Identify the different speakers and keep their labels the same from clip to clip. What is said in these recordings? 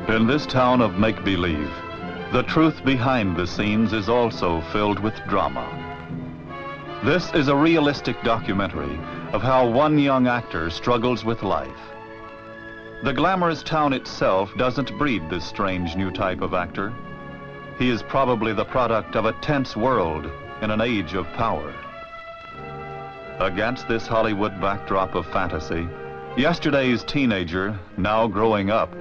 Speaker 1: In this town of make-believe, the truth behind the scenes is also filled with drama. This is a realistic documentary of how one young actor struggles with life. The glamorous town itself doesn't breed this strange new type of actor. He is probably the product of a tense world in an age of power. Against this Hollywood backdrop of fantasy, yesterday's teenager, now growing up,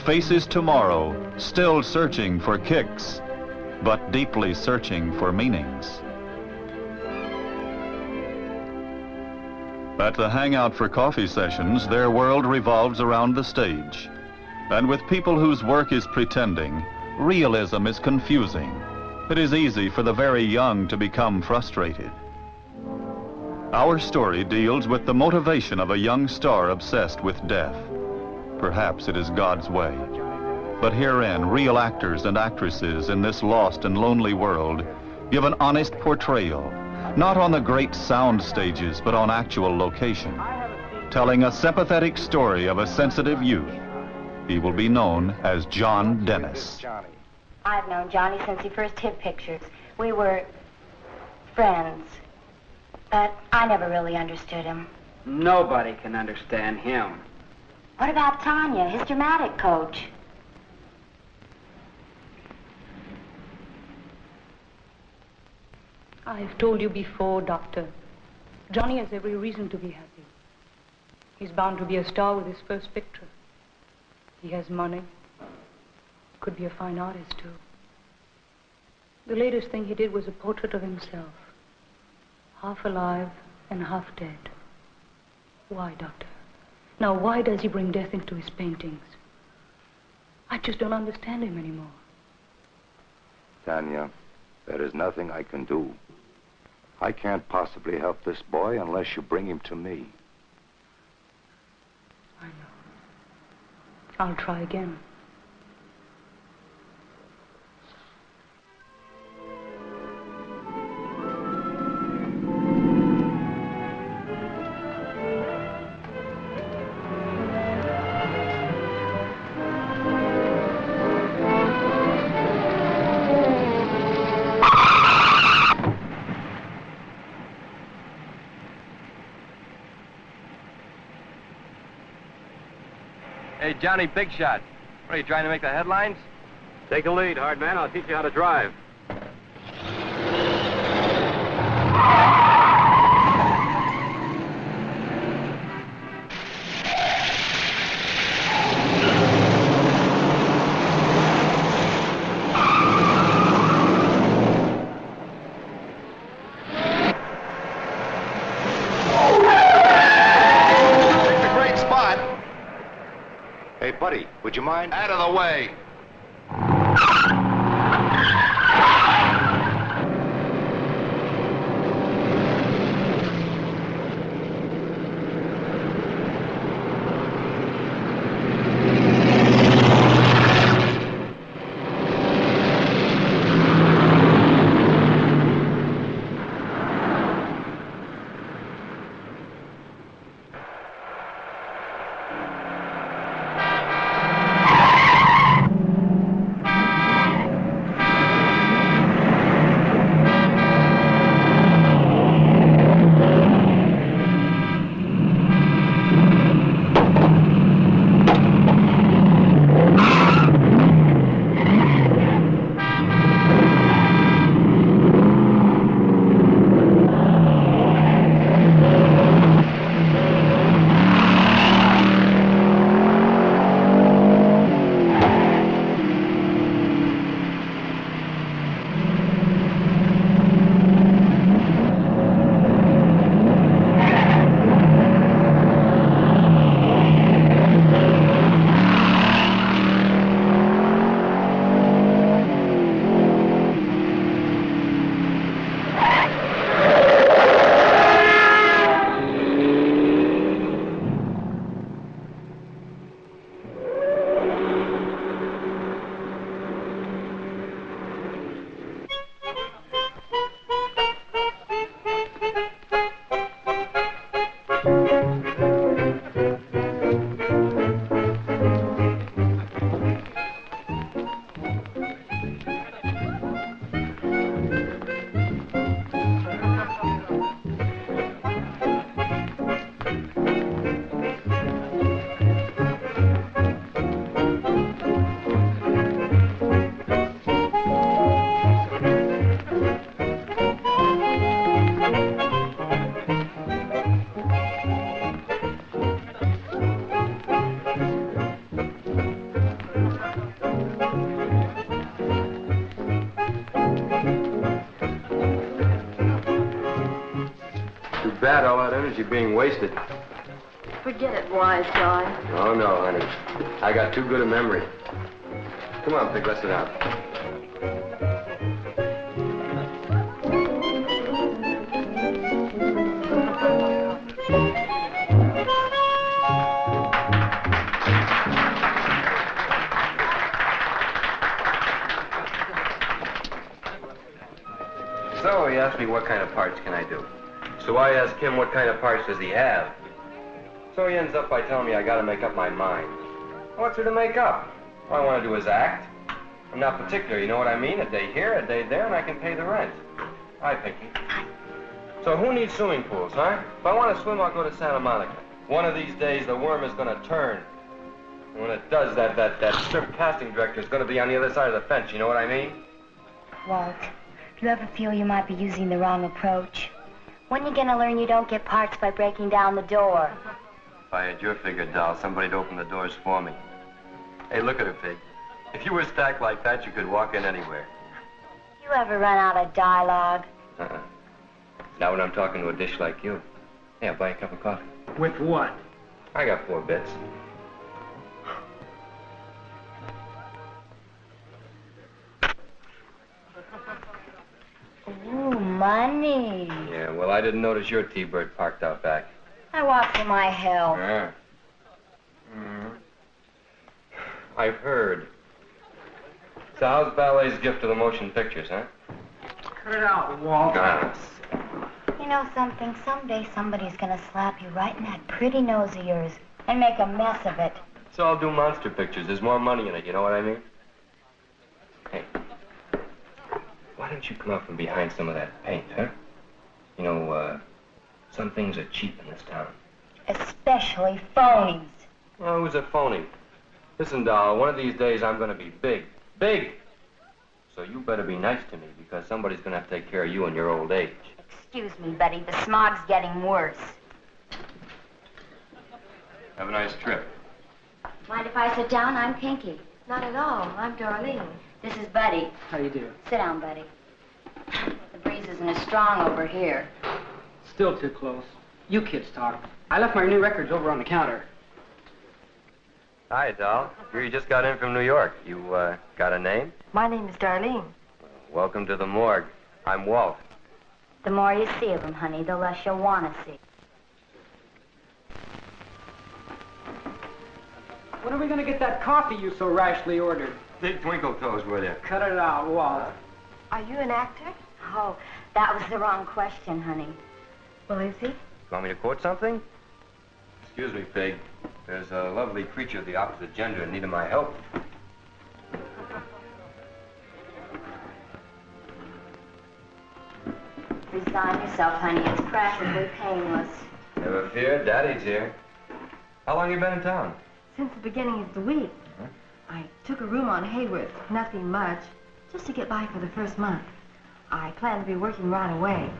Speaker 1: faces tomorrow, still searching for kicks, but deeply searching for meanings. At the Hangout for Coffee sessions, their world revolves around the stage. And with people whose work is pretending, realism is confusing. It is easy for the very young to become frustrated. Our story deals with the motivation of a young star obsessed with death. Perhaps it is God's way. But herein, real actors and actresses in this lost and lonely world give an honest portrayal, not on the great sound stages, but on actual location, telling a sympathetic story of a sensitive youth. He will be known as John Dennis.
Speaker 2: I've known Johnny since he first hid pictures. We were friends, but I never really understood him.
Speaker 3: Nobody can understand him.
Speaker 2: What about Tanya, his dramatic coach?
Speaker 4: I've told you before, Doctor. Johnny has every reason to be happy. He's bound to be a star with his first picture. He has money. Could be a fine artist, too. The latest thing he did was a portrait of himself. Half alive and half dead. Why, Doctor? Now, why does he bring death into his paintings? I just don't understand him anymore.
Speaker 5: Tanya, there is nothing I can do. I can't possibly help this boy unless you bring him to me.
Speaker 4: I know. I'll try again.
Speaker 6: Hey, Johnny Big Shot. What, are you trying to make the headlines?
Speaker 7: Take a lead, hard man. I'll teach you how to drive.
Speaker 5: Hey, buddy, would you mind?
Speaker 6: Out of the way. bad, all that energy being wasted.
Speaker 8: Forget it, wise guy.
Speaker 6: Oh, no, honey. I got too good a memory. Come on, Pig, let's sit down. So he asked me what kind of parts can I do. So I asked him what kind of parts does he have. So he ends up by telling me I gotta make up my mind. What's there to make up? All I want to do is act. I'm not particular, you know what I mean? A day here, a day there, and I can pay the rent. Hi, Pinky. So who needs swimming pools, huh? If I want to swim, I'll go to Santa Monica. One of these days, the worm is gonna turn. And when it does, that strip casting director is gonna be on the other side of the fence, you know what I mean?
Speaker 2: Walt, if you ever feel you might be using the wrong approach, when you gonna learn you don't get parts by breaking down the door?
Speaker 6: If I had your figure, doll, somebody'd open the doors for me. Hey, look at her, Pig. If you were stacked like that, you could walk in anywhere.
Speaker 2: You ever run out of dialogue?
Speaker 6: Not when I'm talking to a dish like you. Hey, I'll buy you a cup of coffee.
Speaker 3: With what?
Speaker 6: I got 4 bits.
Speaker 2: Ooh, money.
Speaker 6: Yeah, well, I didn't notice your T-Bird parked out back.
Speaker 2: I walk for my health.
Speaker 6: Yeah. I've heard. So how's ballet's gift to the motion pictures, huh?
Speaker 3: Cut it out, Walt.
Speaker 2: You know something? Someday somebody's gonna slap you right in that pretty nose of yours and make a mess of it.
Speaker 6: So I'll do monster pictures. There's more money in it, you know what I mean? Hey, why don't you come out from behind some of that paint, huh? You know, some things are cheap in this town.
Speaker 2: Especially phonies.
Speaker 6: Well, who's a phony? Listen, doll, one of these days I'm gonna be big. Big! So you better be nice to me, because somebody's gonna have to take care of you in your old age.
Speaker 2: Excuse me, Betty, the smog's getting worse.
Speaker 6: Have a nice trip.
Speaker 2: Mind if I sit down? I'm Pinky.
Speaker 8: Not at all. I'm Darlene.
Speaker 2: This is Buddy.
Speaker 3: How do you do?
Speaker 2: Sit down, Buddy. The breeze isn't as strong over here.
Speaker 3: Still too close. You kids talk. I left my new records over on the counter.
Speaker 6: Hi, doll. You just got in from New York. You, got a name?
Speaker 8: My name is Darlene.
Speaker 6: Welcome to the morgue. I'm Walt.
Speaker 2: The more you see of them, honey, the less you'll want to see.
Speaker 3: When are we gonna get that coffee you so rashly ordered?
Speaker 6: Big twinkle toes with you.
Speaker 3: Cut it out, Walt.
Speaker 8: Are you an actor?
Speaker 2: Oh, that was the wrong question, honey.
Speaker 8: Well, is he?
Speaker 6: You want me to quote something? Excuse me, Pig. There's a lovely creature of the opposite gender in need of my help.
Speaker 2: Resign yourself, honey. It's practically painless.
Speaker 6: Never fear, Daddy's here. How long you been in town?
Speaker 8: Since the beginning of the week. I took a room on Hayworth. Nothing much. Just to get by for the first month. I plan to be working right away.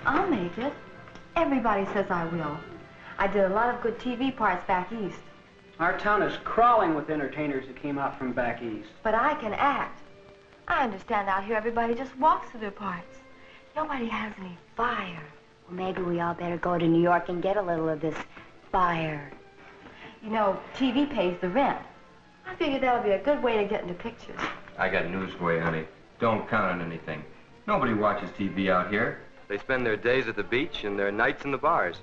Speaker 8: I'll make it. Everybody says I will. I did a lot of good TV parts back east.
Speaker 3: Our town is crawling with entertainers who came out from back east.
Speaker 8: But I can act. I understand out here everybody just walks through their parts. Nobody has any fire.
Speaker 2: Well, maybe we all better go to New York and get a little of this fire.
Speaker 8: You know, TV pays the rent. I figure that'll be a good way to get into pictures.
Speaker 6: I got news for you, honey. Don't count on anything. Nobody watches TV out here. They spend their days at the beach and their nights in the bars.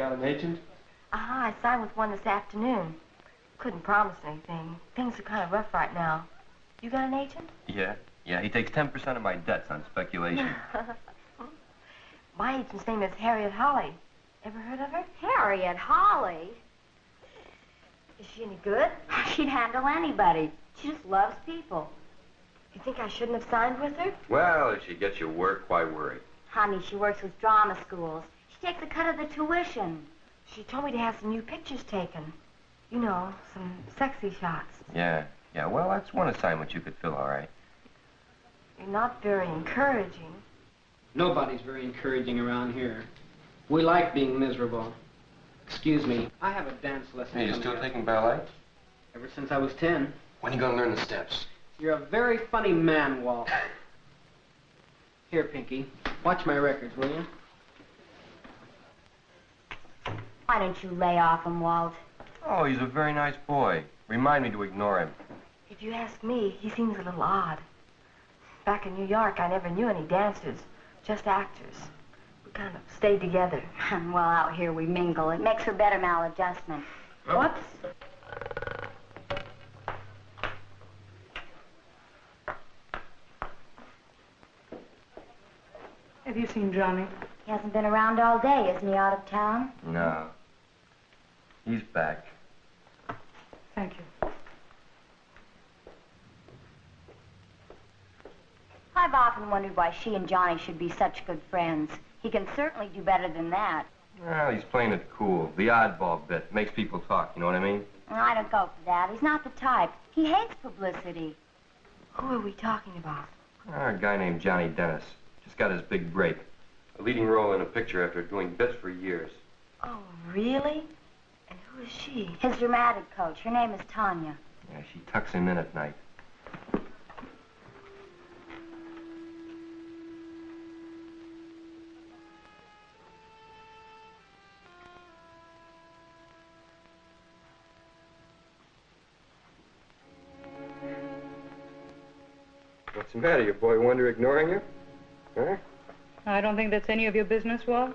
Speaker 6: got an agent?
Speaker 8: I signed with one this afternoon. Couldn't promise anything. Things are kind of rough right now. You got an agent?
Speaker 6: Yeah, he takes 10% of my debts on speculation.
Speaker 8: My agent's name is Harriet Holly. Ever heard of her?
Speaker 2: Harriet Holly?
Speaker 8: Is she any good?
Speaker 2: She'd handle anybody. She just loves people.
Speaker 8: You think I shouldn't have signed with her?
Speaker 6: Well, if she gets you work, why worry?
Speaker 2: Honey, she works with drama schools. She takes a cut of the tuition.
Speaker 8: She told me to have some new pictures taken. You know, some sexy shots.
Speaker 6: Yeah, well, that's one assignment you could fill, all right.
Speaker 8: You're not very encouraging.
Speaker 3: Nobody's very encouraging around here. We like being miserable. Excuse me, I have a dance lesson.
Speaker 6: Hey, you still taking ballet?
Speaker 3: Ever since I was 10.
Speaker 6: When are you gonna learn the steps?
Speaker 3: You're a very funny man, Walt. Here, Pinky, watch my records, will you?
Speaker 2: Why don't you lay off him, Walt?
Speaker 6: Oh, he's a very nice boy. Remind me to ignore him.
Speaker 8: If you ask me, he seems a little odd. Back in New York, I never knew any dancers, just actors. We kind of stayed together.
Speaker 2: Well, out here we mingle. It makes for better maladjustment. Whoops.
Speaker 4: Have you seen Johnny?
Speaker 2: He hasn't been around all day, isn't he, out of town?
Speaker 6: No. He's back.
Speaker 4: Thank you.
Speaker 2: I've often wondered why she and Johnny should be such good friends. He can certainly do better than that.
Speaker 6: Well, he's playing it cool. The oddball bit. Makes people talk, you know what I mean?
Speaker 2: I don't go for that. He's not the type. He hates publicity.
Speaker 8: Who are we talking about?
Speaker 6: A guy named Johnny Dennis. Just got his big break. A leading role in a picture after doing bits for years.
Speaker 8: Oh, really? And who is she?
Speaker 2: His dramatic coach. Her name is Tanya.
Speaker 6: Yeah, she tucks him in at night. What's the matter? Your boy Wonder ignoring you? Huh?
Speaker 4: I don't think that's any of your business, Walt.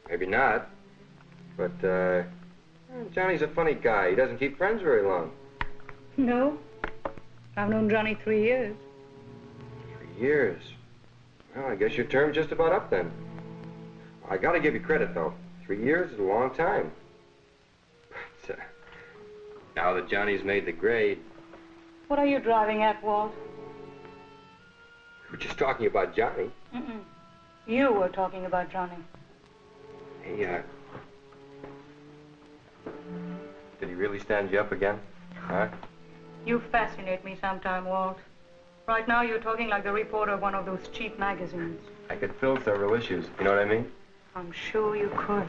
Speaker 6: Maybe not. But, Johnny's a funny guy. He doesn't keep friends very long.
Speaker 4: No. I've known Johnny 3 years.
Speaker 6: 3 years? Well, I guess your term's just about up then. I gotta give you credit, though. 3 years is a long time. But, now that Johnny's made the grade...
Speaker 4: What are you driving at, Walt?
Speaker 6: We were just talking about Johnny.
Speaker 4: Mm-mm. You were talking about Johnny.
Speaker 6: Hey, did he really stand you up again? Huh?
Speaker 4: You fascinate me sometime, Walt. Right now, you're talking like the reporter of one of those cheap magazines.
Speaker 6: I could fill several issues. You know what I mean?
Speaker 4: I'm sure you could.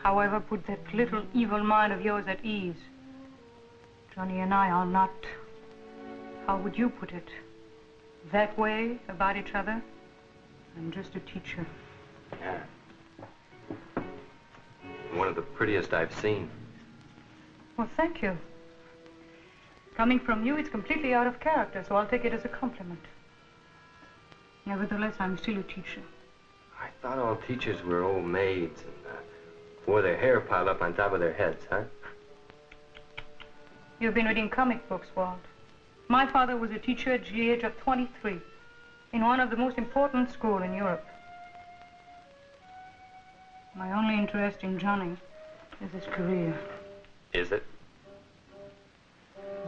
Speaker 4: However, put that little evil mind of yours at ease. Johnny and I are not, how would you put it, that way about each other? I'm just a teacher.
Speaker 6: Yeah. One of the prettiest I've seen.
Speaker 4: Well, thank you. Coming from you, it's completely out of character, so I'll take it as a compliment. Nevertheless, I'm still a teacher.
Speaker 6: I thought all teachers were old maids and wore their hair piled up on top of their heads, huh?
Speaker 4: You've been reading comic books, Walt. My father was a teacher at the age of 23 in one of the most important schools in Europe. My only interest in Johnny is his career.
Speaker 6: Is it?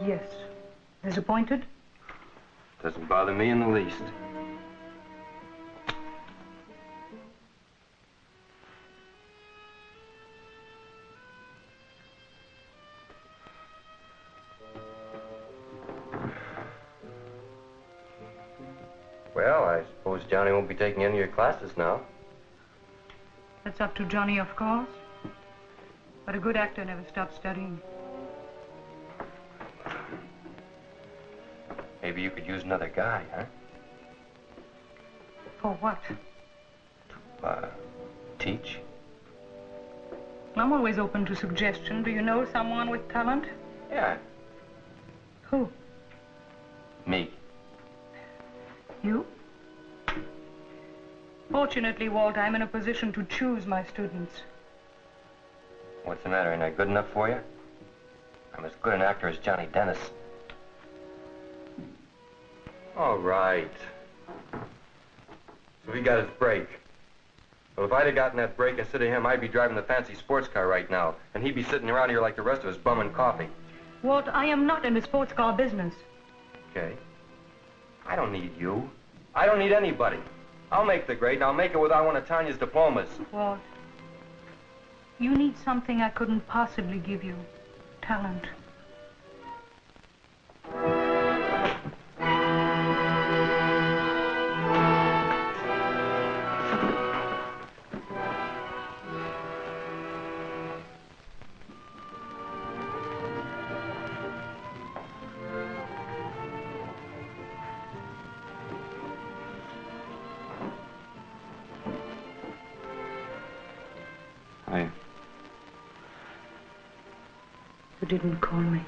Speaker 4: Yes. Disappointed?
Speaker 6: Doesn't bother me in the least. Well, I suppose Johnny won't be taking any of your classes now.
Speaker 4: That's up to Johnny, of course. But a good actor never stops studying.
Speaker 6: Maybe you could use another guy, huh?
Speaker 4: For what?
Speaker 6: Teach?
Speaker 4: I'm always open to suggestion. Do you know someone with talent?
Speaker 6: Yeah.
Speaker 4: Who?
Speaker 6: Me.
Speaker 4: You? Fortunately, Walt, I'm in a position to choose my students.
Speaker 6: What's the matter? Ain't I good enough for you? I'm as good an actor as Johnny Dennis. All right. So he got his break. Well, if I'd have gotten that break instead of him, I'd be driving the fancy sports car right now. And he'd be sitting around here like the rest of us, bumming coffee.
Speaker 4: Walt, I am not in the sports car business.
Speaker 6: Okay. I don't need you. I don't need anybody. I'll make the grade, and I'll make it without one of Tanya's diplomas.
Speaker 4: Walt, you need something I couldn't possibly give you. Talent. You didn't call me.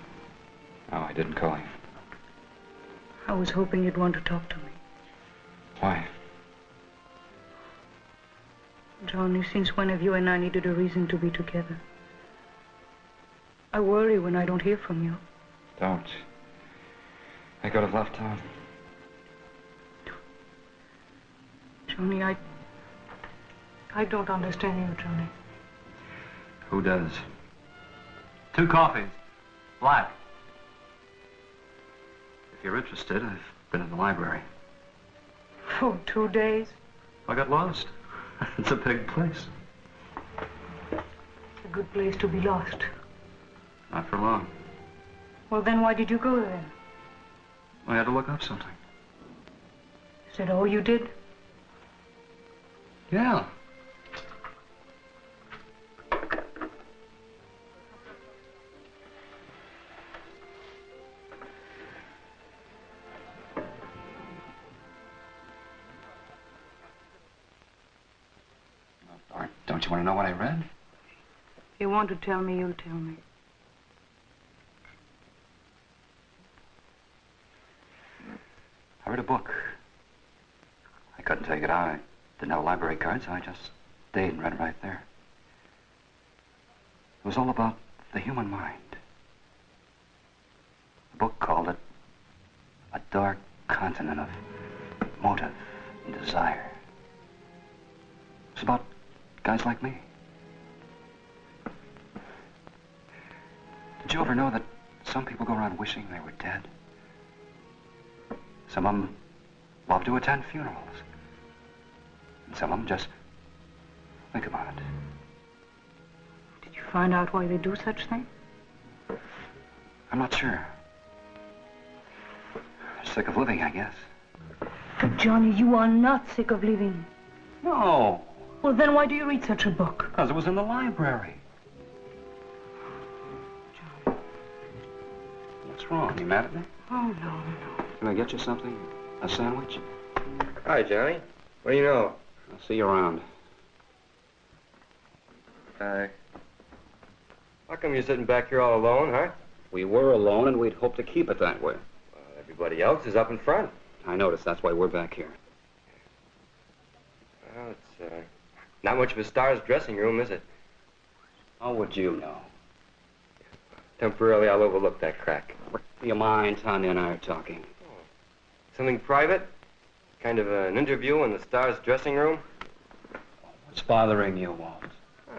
Speaker 9: No, I didn't call you.
Speaker 4: I was hoping you'd want to talk to me.
Speaker 9: Why?
Speaker 4: Johnny, since when have you and I needed a reason to be together? I worry when I don't hear from you.
Speaker 9: Don't. I could have left town.
Speaker 4: Johnny, I don't understand you, Johnny.
Speaker 9: Who does? 2 coffees. Black. If you're interested, I've been in the library.
Speaker 4: For 2 days?
Speaker 9: I got lost. It's a big place.
Speaker 4: It's a good place to be lost.
Speaker 9: Not for long.
Speaker 4: Well, then why did you go there?
Speaker 9: I had to look up something.
Speaker 4: Is that all you did?
Speaker 9: Yeah. Don't you want to know what I read?
Speaker 4: If you want to tell me, you'll tell me.
Speaker 9: I read a book. I couldn't take it out. I didn't have a library card, so I just stayed and read it right there. It was all about the human mind. The book called it A Dark Continent of Motive and Desire. It was about guys like me. Did you ever know that some people go around wishing they were dead? Some of them love to attend funerals. And some of them just think about it.
Speaker 4: Did you find out why they do such things?
Speaker 9: I'm not sure. They're sick of living, I guess.
Speaker 4: But Johnny, you are not sick of living.
Speaker 9: No.
Speaker 4: Well, then why do you read such a book?
Speaker 9: Because it was in the library.
Speaker 4: Johnny.
Speaker 9: What's wrong? You mad at me?
Speaker 4: Oh, no.
Speaker 9: Can I get you something? A sandwich?
Speaker 6: Hi, Johnny. What do you know?
Speaker 9: I'll see you around.
Speaker 6: How come you're sitting back here all alone, huh?
Speaker 9: We were alone, and we'd hope to keep it that way.
Speaker 6: Well, everybody else is up in front.
Speaker 9: I noticed. That's why we're back here.
Speaker 6: Well, it's not much of a star's dressing room, is it?
Speaker 9: How would you know?
Speaker 6: Temporarily, I'll overlook that crack.
Speaker 9: Do you mind? Tanya and I are talking.
Speaker 6: Oh. Something private? Kind of an interview in the star's dressing room?
Speaker 9: What's bothering you, Walt?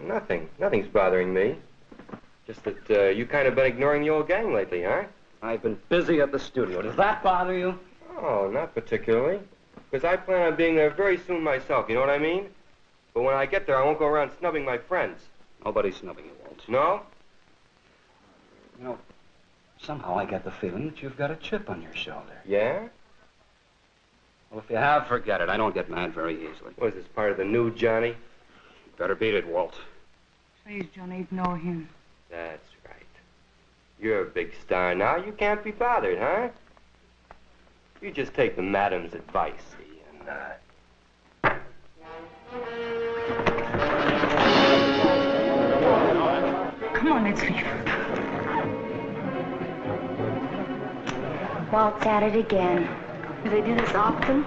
Speaker 6: Nothing. Nothing's bothering me. Just that you kind of been ignoring the old gang lately, huh?
Speaker 9: I've been busy at the studio. Does that bother you?
Speaker 6: Oh, not particularly. Because I plan on being there very soon myself, you know what I mean? But when I get there, I won't go around snubbing my friends.
Speaker 9: Nobody's snubbing you, Walt.
Speaker 6: No?
Speaker 9: You know, somehow I get the feeling that you've got a chip on your shoulder.
Speaker 6: Yeah?
Speaker 9: Well, if you have, forget it. I don't get mad very easily.
Speaker 6: Was this part of the new Johnny?
Speaker 9: Better beat it, Walt.
Speaker 4: Please, Johnny, ignore him.
Speaker 6: That's right. You're a big star now. You can't be bothered, huh? You just take the madam's advice, see, and,
Speaker 4: Come on, let's leave.
Speaker 2: Walt's at it again.
Speaker 8: Do they do this often?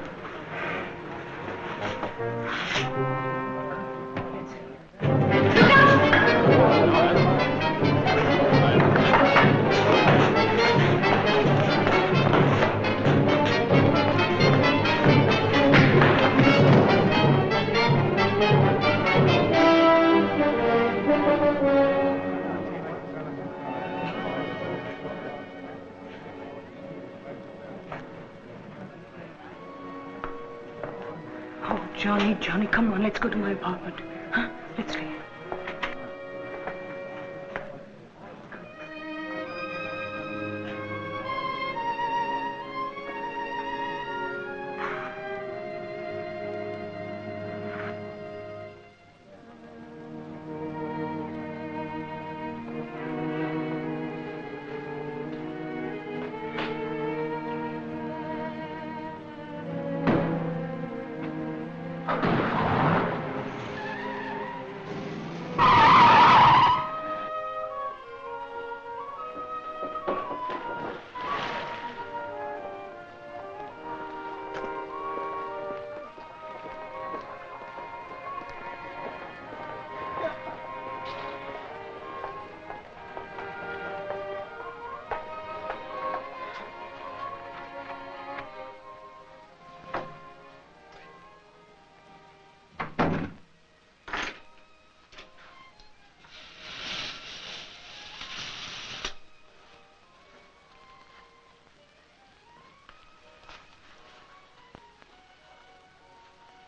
Speaker 4: Johnny, come on, let's go to my apartment. Huh? Let's leave.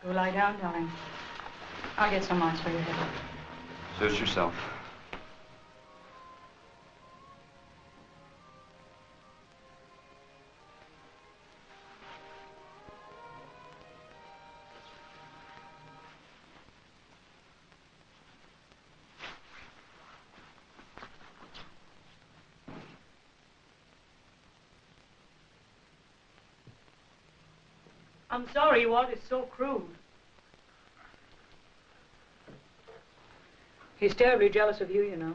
Speaker 4: Go lie down, darling. I'll get some ice for your head.
Speaker 9: Suit yourself.
Speaker 4: I'm sorry, Walt is so crude. He's terribly jealous of you, you know.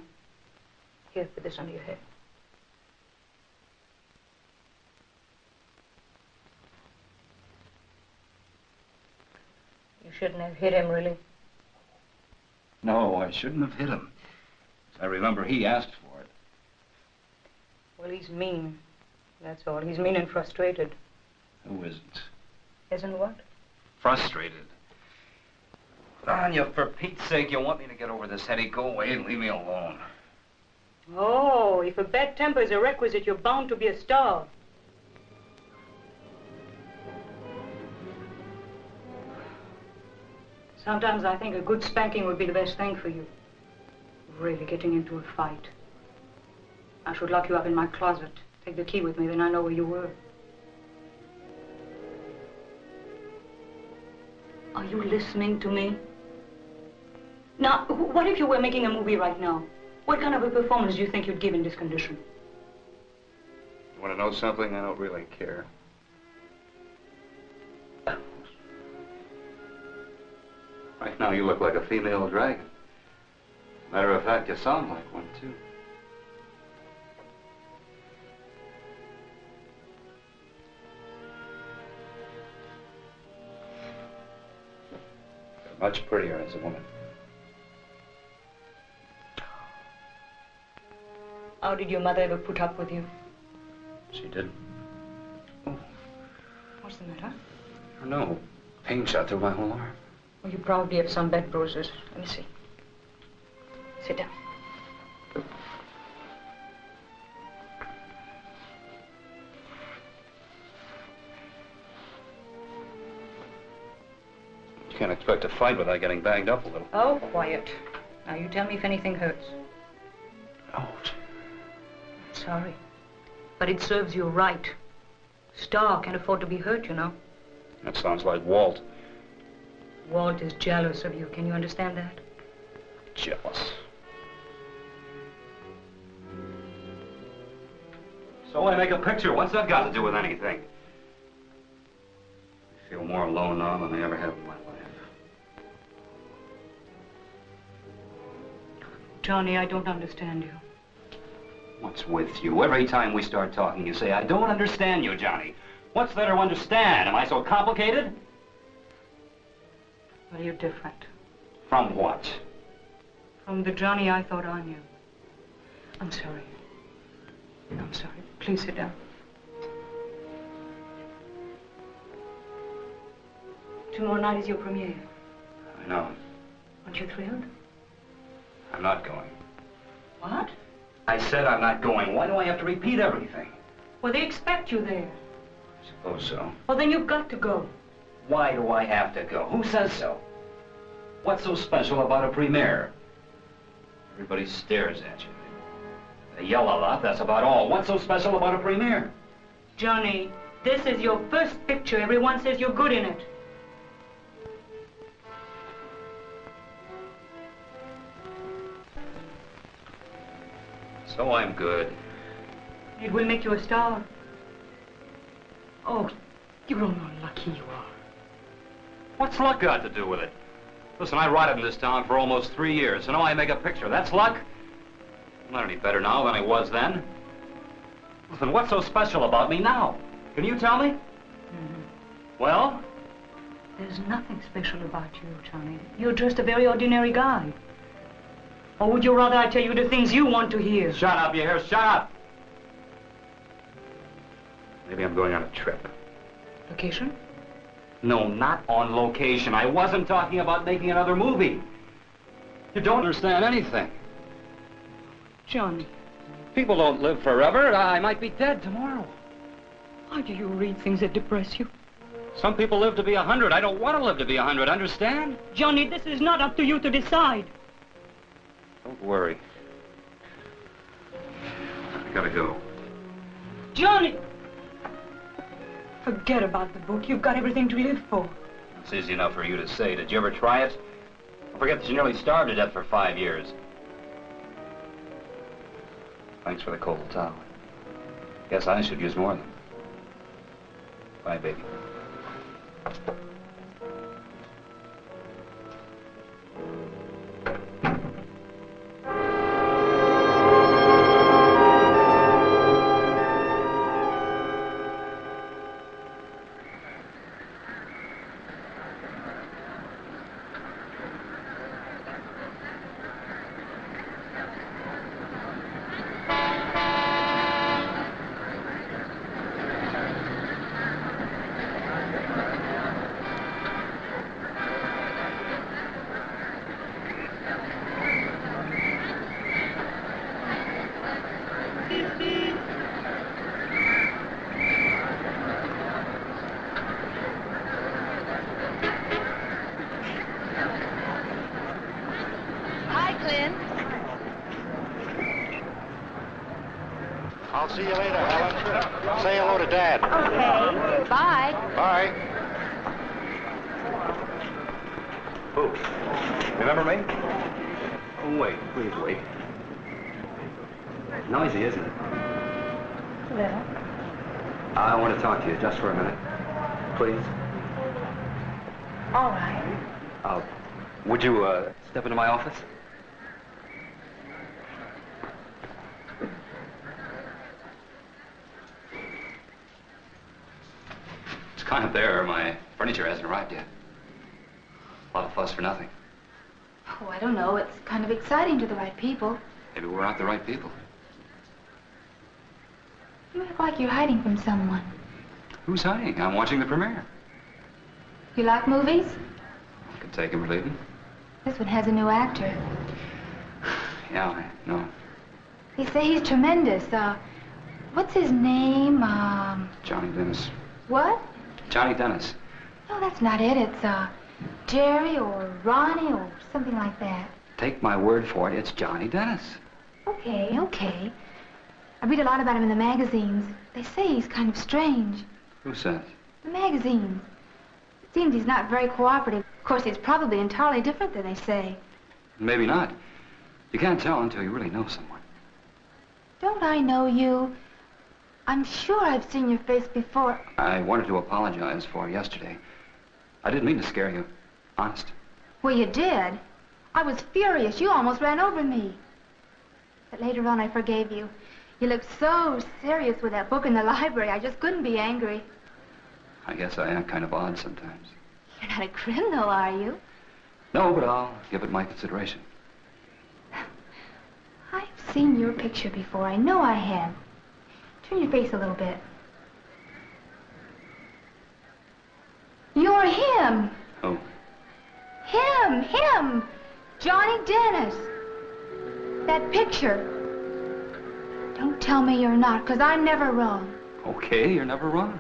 Speaker 4: Here, put this under your head. You shouldn't have hit him, really.
Speaker 9: No, I shouldn't have hit him. I remember he asked for it.
Speaker 4: Well, he's mean. That's all. He's mean and frustrated.
Speaker 9: Who isn't?
Speaker 4: Isn't what?
Speaker 9: Frustrated. Anya, for Pete's sake, you want me to get over this headache? Go away and leave me alone.
Speaker 4: Oh, if a bad temper is a requisite, you're bound to be a star. Sometimes I think a good spanking would be the best thing for you. Really getting into a fight. I should lock you up in my closet. Take the key with me, then I know where you were. Are you listening to me? Now, what if you were making a movie right now? What kind of a performance do you think you'd give in this condition?
Speaker 9: You want to know something? I don't really care. Right now, you look like a female dragon. Matter of fact, you sound like one, too. You're much prettier as a woman.
Speaker 4: How did your mother ever put up with you?
Speaker 9: She did. Oh.
Speaker 4: What's the matter?
Speaker 9: I don't know. Pain shot through my whole arm.
Speaker 4: Well, you probably have some bed bruises. Let me see. Sit down.
Speaker 9: You can't expect to fight without getting banged up a little.
Speaker 4: Oh, quiet. Now, you tell me if anything hurts.
Speaker 9: Ouch.
Speaker 4: Sorry. But it serves you right. Star can't afford to be hurt, you know.
Speaker 9: That sounds like Walt.
Speaker 4: Walt is jealous of you. Can you understand that?
Speaker 9: Jealous. So I make a picture. What's that got to do with anything? I feel more alone now than I ever have in my life.
Speaker 4: Johnny, I don't understand you.
Speaker 9: What's with you? Every time we start talking, you say, I don't understand you, Johnny. What's there to understand? Am I so complicated?
Speaker 4: Well, you're different.
Speaker 9: From what?
Speaker 4: From the Johnny I thought I knew. I'm sorry. I'm sorry. Please sit down. Tomorrow night is your premiere.
Speaker 9: I know.
Speaker 4: Aren't you thrilled?
Speaker 9: I'm not going.
Speaker 4: What?
Speaker 9: I said I'm not going. Why do I have to repeat everything?
Speaker 4: Well, they expect you there.
Speaker 9: I suppose so.
Speaker 4: Well, then you've got to go.
Speaker 9: Why do I have to go? Who says so? What's so special about a premiere? Everybody stares at you. They yell a lot, that's about all. What's so special about a premiere?
Speaker 4: Johnny, this is your first picture. Everyone says you're good in it.
Speaker 9: So I'm good.
Speaker 4: It will make you a star. Oh, you don't know how lucky you are.
Speaker 9: What's luck got to do with it? Listen, I rotted in this town for almost 3 years, and now I make a picture. That's luck? I'm not any better now than I was then. Listen, what's so special about me now? Can you tell me?
Speaker 4: Mm-hmm.
Speaker 9: Well?
Speaker 4: There's nothing special about you, Johnny. You're just a very ordinary guy. Or would you rather I tell you the things you want to hear?
Speaker 9: Shut up, you hear? Shut up! Maybe I'm going on a trip.
Speaker 4: Location?
Speaker 9: No, not on location. I wasn't talking about making another movie. You don't understand anything.
Speaker 4: Johnny.
Speaker 9: People don't live forever. I might be dead tomorrow.
Speaker 4: Why do you read things that depress you?
Speaker 9: Some people live to be 100. I don't want to live to be 100, understand?
Speaker 4: Johnny, this is not up to you to decide.
Speaker 9: Don't worry. I gotta go.
Speaker 4: Johnny! Forget about the book. You've got everything to live for.
Speaker 9: It's easy enough for you to say. Did you ever try it? Don't forget that you nearly starved to death for 5 years. Thanks for the cold towel. Guess I should use more of them. Bye, baby.
Speaker 10: I'll see you later, Helen. Say hello to Dad.
Speaker 2: Okay. Bye.
Speaker 10: Bye.
Speaker 9: Who? Remember me? Oh, wait. Please wait. Noisy, isn't it?
Speaker 2: A little.
Speaker 9: I want to talk to you just for a minute. Please.
Speaker 2: All right.
Speaker 9: Would you, step into my office? It's kind of there. My furniture hasn't arrived yet. A lot of fuss for nothing.
Speaker 2: Oh, I don't know. It's kind of exciting to the right people.
Speaker 9: Maybe we're not the right people.
Speaker 2: You act like you're hiding from someone.
Speaker 9: Who's hiding? I'm watching the premiere.
Speaker 2: You like movies?
Speaker 9: I could take him or leave him.
Speaker 2: This one has a new actor.
Speaker 9: Yeah, I know.
Speaker 2: They say he's tremendous. What's his name?
Speaker 9: Johnny Dennis.
Speaker 2: What?
Speaker 9: Johnny Dennis.
Speaker 2: No, that's not it. It's, Jerry or Ronnie or something like that.
Speaker 9: Take my word for it, it's Johnny Dennis.
Speaker 2: Okay, okay. I read a lot about him in the magazines. They say he's kind of strange.
Speaker 9: Who says?
Speaker 2: The magazines. It seems he's not very cooperative. Of course, he's probably entirely different than they say.
Speaker 9: Maybe not. You can't tell until you really know someone.
Speaker 2: Don't I know you? I'm sure I've seen your face before.
Speaker 9: I wanted to apologize for yesterday. I didn't mean to scare you. Honest.
Speaker 2: Well, you did. I was furious. You almost ran over me. But later on, I forgave you. You looked so serious with that book in the library. I just couldn't be angry.
Speaker 9: I guess I act kind of odd sometimes.
Speaker 2: You're not a criminal, are you?
Speaker 9: No, but I'll give it my consideration.
Speaker 2: I've seen your picture before. I know I have. Turn your face a little bit. You're him.
Speaker 9: Who?
Speaker 2: Him. Johnny Dennis. That picture. Don't tell me you're not, because I'm never wrong.
Speaker 9: Okay, you're never wrong.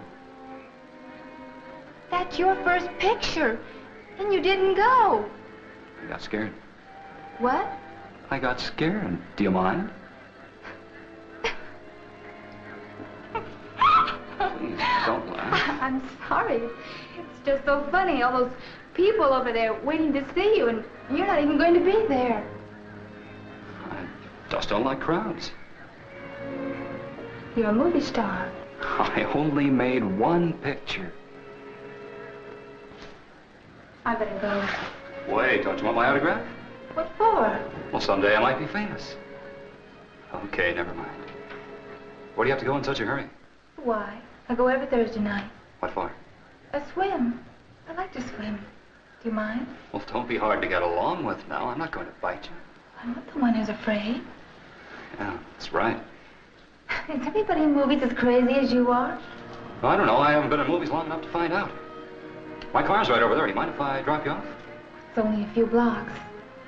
Speaker 2: That's your first picture. And you didn't go.
Speaker 9: I got scared.
Speaker 2: What?
Speaker 9: I got scared. Do you mind? Please, don't laugh.
Speaker 2: I'm sorry. It's just so funny. All those people over there waiting to see you, and you're not even going to be there.
Speaker 9: I just don't like crowds.
Speaker 2: You're a movie star.
Speaker 9: I only made one picture.
Speaker 2: I better go.
Speaker 9: Wait, don't you want my autograph?
Speaker 2: What for?
Speaker 9: Well, someday I might be famous. Okay, never mind. Where do you have to go in such a hurry?
Speaker 2: Why? I go every Thursday night.
Speaker 9: What for?
Speaker 2: A swim. I like to swim. Do you mind?
Speaker 9: Well, don't be hard to get along with now. I'm not going to bite you.
Speaker 2: I'm not the one who's afraid.
Speaker 9: Yeah, that's right.
Speaker 2: Is everybody in movies as crazy as you are?
Speaker 9: Well, I don't know. I haven't been in movies long enough to find out. My car's right over there. Do you mind if I drop you off?
Speaker 2: It's only a few blocks.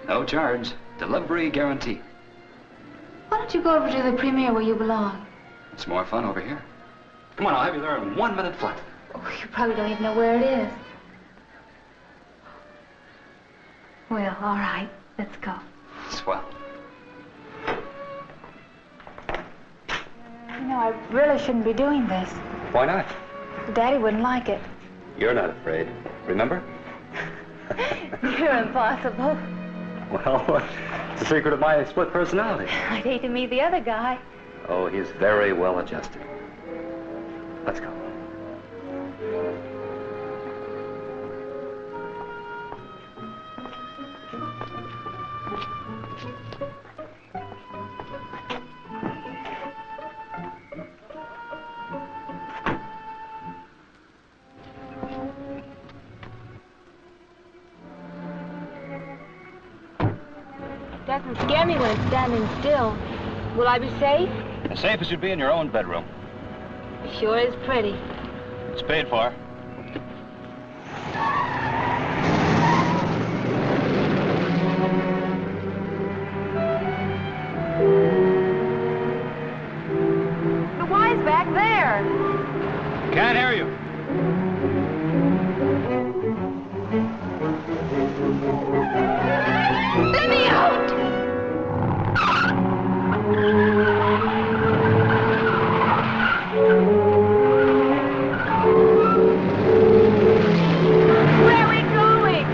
Speaker 9: No charge. Delivery guarantee.
Speaker 2: Why don't you go over to the premiere where you belong?
Speaker 9: It's more fun over here. Come on, I'll have you there in 1 minute flat.
Speaker 2: Oh, you probably don't even know where it is. Well, all right. Let's go.
Speaker 9: Swell.
Speaker 2: You know, I really shouldn't be doing this.
Speaker 9: Why not?
Speaker 2: Daddy wouldn't like it.
Speaker 9: You're not afraid. Remember?
Speaker 2: You're impossible.
Speaker 9: Well, it's the secret of my split personality.
Speaker 2: I'd hate to meet the other guy.
Speaker 9: Oh, he's very well adjusted. Let's go.
Speaker 2: Doesn't scare me when it's standing still. Will I be safe?
Speaker 7: As safe as you'd be in your own bedroom.
Speaker 2: It sure is pretty.
Speaker 7: It's paid for.
Speaker 2: The Y's back there.
Speaker 7: Can't hear you.
Speaker 2: Let me out! Where are we going?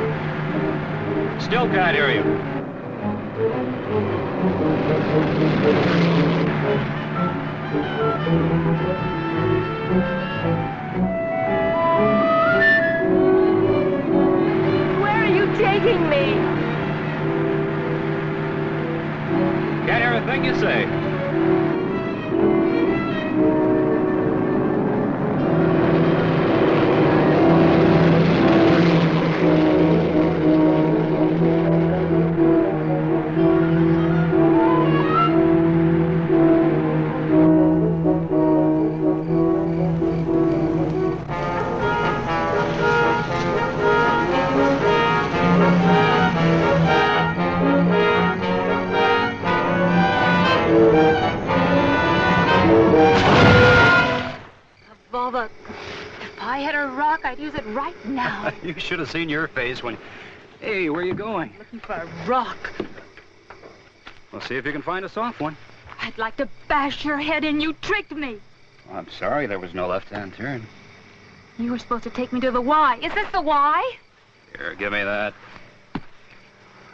Speaker 7: Still can't hear you.
Speaker 2: Where are you taking me?
Speaker 7: Can't hear a thing you say.
Speaker 2: Volva, if I had a rock, I'd use it right now.
Speaker 9: You should have seen your face when... Hey, where are you going?
Speaker 2: Looking for a rock.
Speaker 9: Well, see if you can find a soft one.
Speaker 2: I'd like to bash your head in. You tricked me.
Speaker 9: I'm sorry, there was no left-hand turn.
Speaker 2: You were supposed to take me to the Y. Is this the Y?
Speaker 9: Here, give me that.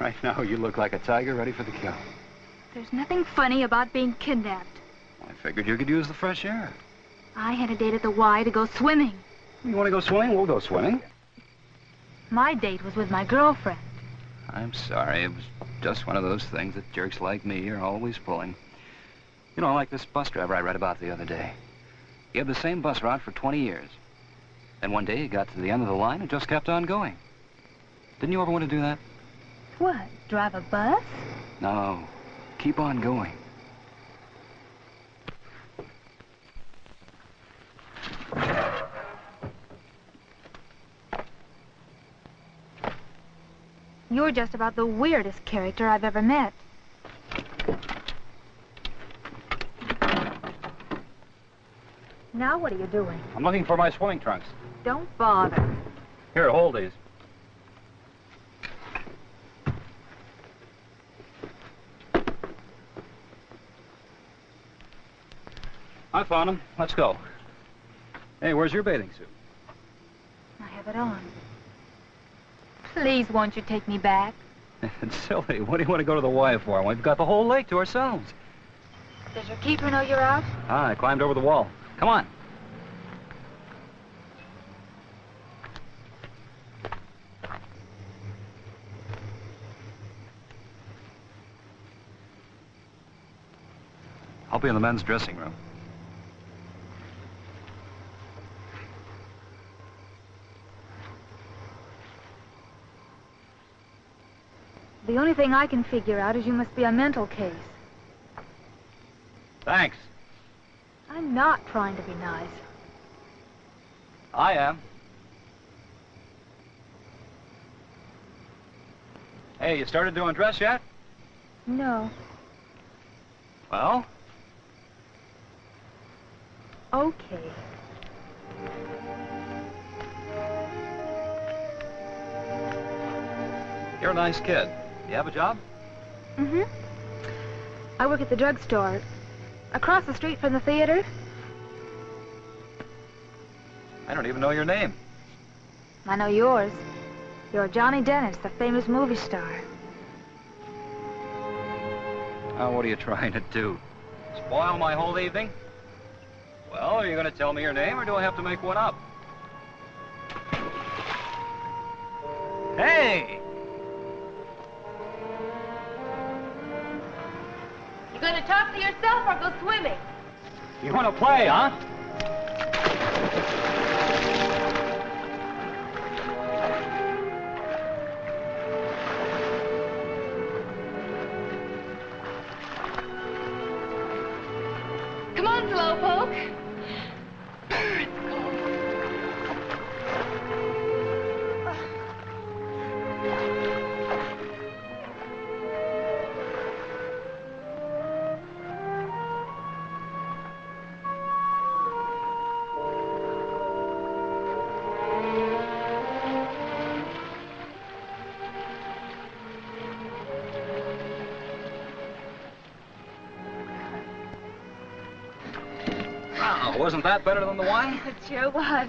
Speaker 9: Right now, you look like a tiger ready for the kill.
Speaker 2: There's nothing funny about being kidnapped.
Speaker 9: I figured you could use the fresh air.
Speaker 2: I had a date at the Y to go swimming.
Speaker 9: You want to go swimming? We'll go swimming.
Speaker 2: My date was with my girlfriend.
Speaker 9: I'm sorry. It was just one of those things that jerks like me are always pulling. You know, like this bus driver I read about the other day. He had the same bus route for 20 years. Then one day he got to the end of the line and just kept on going. Didn't you ever want to do that?
Speaker 2: What, drive a bus?
Speaker 9: No. Keep on going.
Speaker 2: You're just about the weirdest character I've ever met. Now what are you doing?
Speaker 7: I'm looking for my swimming trunks.
Speaker 2: Don't bother.
Speaker 9: Here, hold these. I found him. Let's go. Hey, where's your bathing suit?
Speaker 2: I have it on. Please, won't you take me back?
Speaker 9: It's silly. What do you want to go to the Y for? We've got the whole lake to ourselves.
Speaker 2: Does your keeper know you're out?
Speaker 9: I climbed over the wall. Come on. I'll be in the men's dressing room.
Speaker 2: The only thing I can figure out is you must be a mental case.
Speaker 9: Thanks.
Speaker 2: I'm not trying to be nice.
Speaker 9: I am. Hey, you started to undress yet?
Speaker 2: No.
Speaker 9: Well?
Speaker 2: Okay.
Speaker 9: You're a nice kid. You have a job?
Speaker 2: Mm-hmm. I work at the drugstore. Across the street from the theater.
Speaker 9: I don't even know your name.
Speaker 2: I know yours. You're Johnny Dennis, the famous movie star.
Speaker 9: Oh, what are you trying to do? Spoil my whole evening? Well, are you going to tell me your name, or do I have to make one up? Hey!
Speaker 2: You gonna talk to yourself or go swimming?
Speaker 9: You want to play, huh?
Speaker 2: Come on, Slowpoke.
Speaker 9: Wasn't that better than the wine?
Speaker 2: It sure was.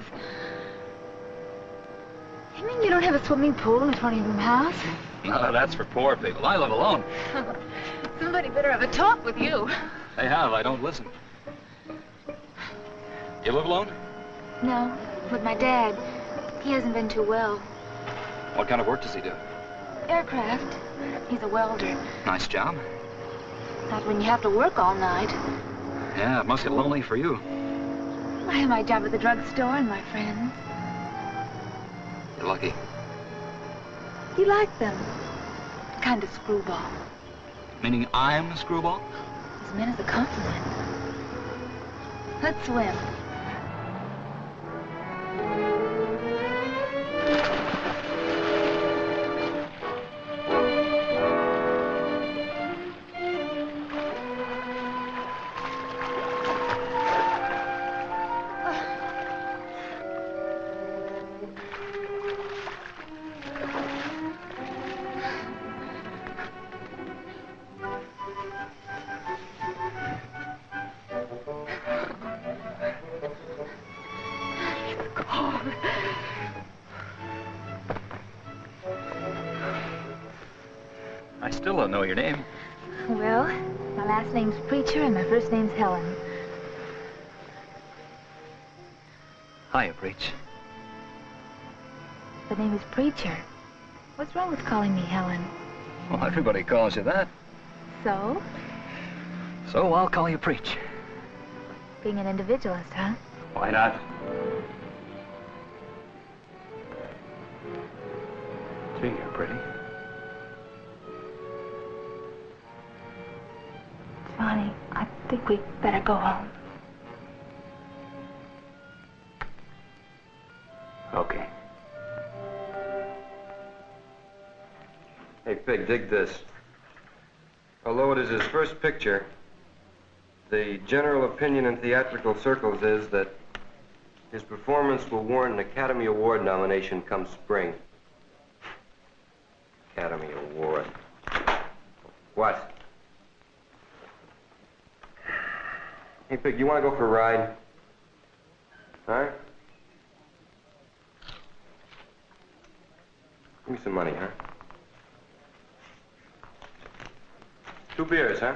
Speaker 2: You mean you don't have a swimming pool in the 20-room house?
Speaker 9: No, that's for poor people. I live alone.
Speaker 2: Somebody better have a talk with you.
Speaker 9: They have. I don't listen. You live alone?
Speaker 2: No, with my dad. He hasn't been too well.
Speaker 9: What kind of work does he do?
Speaker 2: Aircraft. He's a welder.
Speaker 9: Nice job.
Speaker 2: Not when you have to work all night.
Speaker 9: Yeah, it must get lonely for you.
Speaker 2: I have my job at the drugstore and my friends.
Speaker 9: You're lucky.
Speaker 2: You like them. Kind of screwball.
Speaker 9: Meaning I'm a screwball?
Speaker 2: It's meant as a compliment. Let's swim.
Speaker 9: I still don't know your name.
Speaker 2: Well, my last name's Preacher and my first name's Helen.
Speaker 9: Hiya, Preach.
Speaker 2: The name is Preacher. What's wrong with calling me Helen?
Speaker 9: Well, everybody calls you that.
Speaker 2: So?
Speaker 9: So I'll call you Preach.
Speaker 2: Being an individualist, huh?
Speaker 9: Why not? Gee, you're pretty.
Speaker 2: Johnny, I think we'd better go home.
Speaker 9: Okay.
Speaker 6: Hey, Pig, dig this. Although it is his first picture, the general opinion in theatrical circles is that His performance will warrant an Academy Award nomination come spring. Academy Award. What? Hey, Pig, you want to go for a ride? Huh? Give me some money, huh? 2 beers, huh?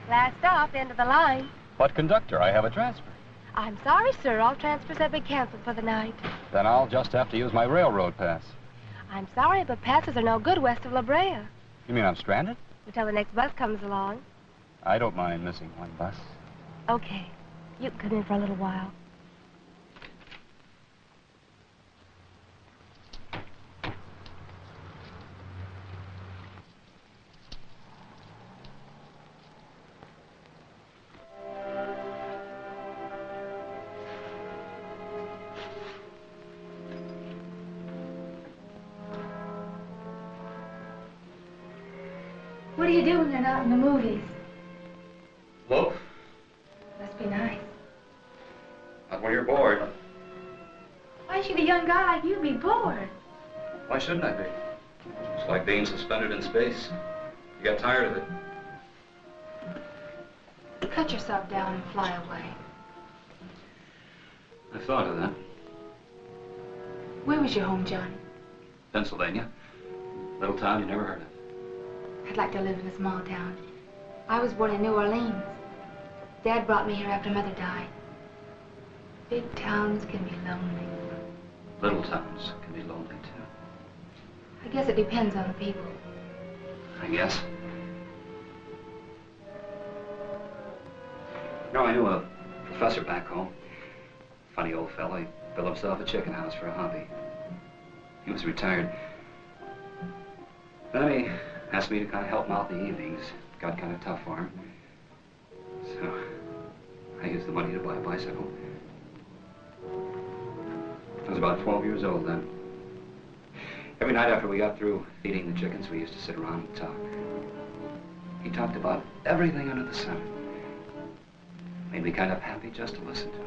Speaker 8: Last stop, end of the line.
Speaker 9: What conductor? I have a transfer.
Speaker 8: I'm sorry, sir. All transfers have been canceled for the night.
Speaker 9: Then I'll just have to use my railroad pass.
Speaker 8: I'm sorry, but passes are no good west of La Brea.
Speaker 9: You mean I'm stranded?
Speaker 8: Until the next bus comes along.
Speaker 9: I don't mind missing one bus.
Speaker 8: Okay. You can come in for a little while.
Speaker 2: What do you do when you're not in the movies?
Speaker 9: Loaf?
Speaker 2: Must be nice.
Speaker 9: Not when you're bored.
Speaker 2: Why should a young guy like you be bored?
Speaker 9: Why shouldn't I be? It's like being suspended in space. You get tired of it.
Speaker 2: Cut yourself down and fly away.
Speaker 9: I thought of that.
Speaker 2: Where was your home, Johnny?
Speaker 9: Pennsylvania. Little town you never heard of.
Speaker 2: I'd like to live in a small town. I was born in New Orleans. Dad brought me here after Mother died. Big towns can be lonely.
Speaker 9: Little towns can be lonely, too.
Speaker 2: I guess it depends on the people.
Speaker 9: I guess. You know, I knew a professor back home. Funny old fellow. He built himself a chicken house for a hobby. He was retired. Then he asked me to kind of help him out in the evenings. Got kind of tough for him. So I used the money to buy a bicycle. I was about 12 years old then. Every night after we got through feeding the chickens, we used to sit around and talk. He talked about everything under the sun. Made me kind of happy just to listen to him.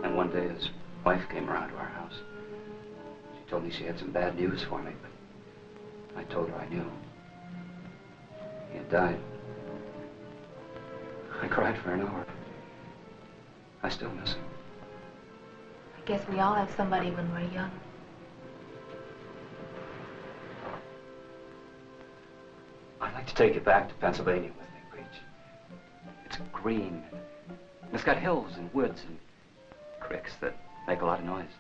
Speaker 9: And one day his wife came around to our house. She told me she had some bad news for me, but I told her I knew. He had died. I cried for an hour. I still miss him.
Speaker 2: I guess we all have somebody when we're young.
Speaker 9: I'd like to take you back to Pennsylvania with me, Breach. It's green. And it's got hills and woods and creeks that make a lot of noise.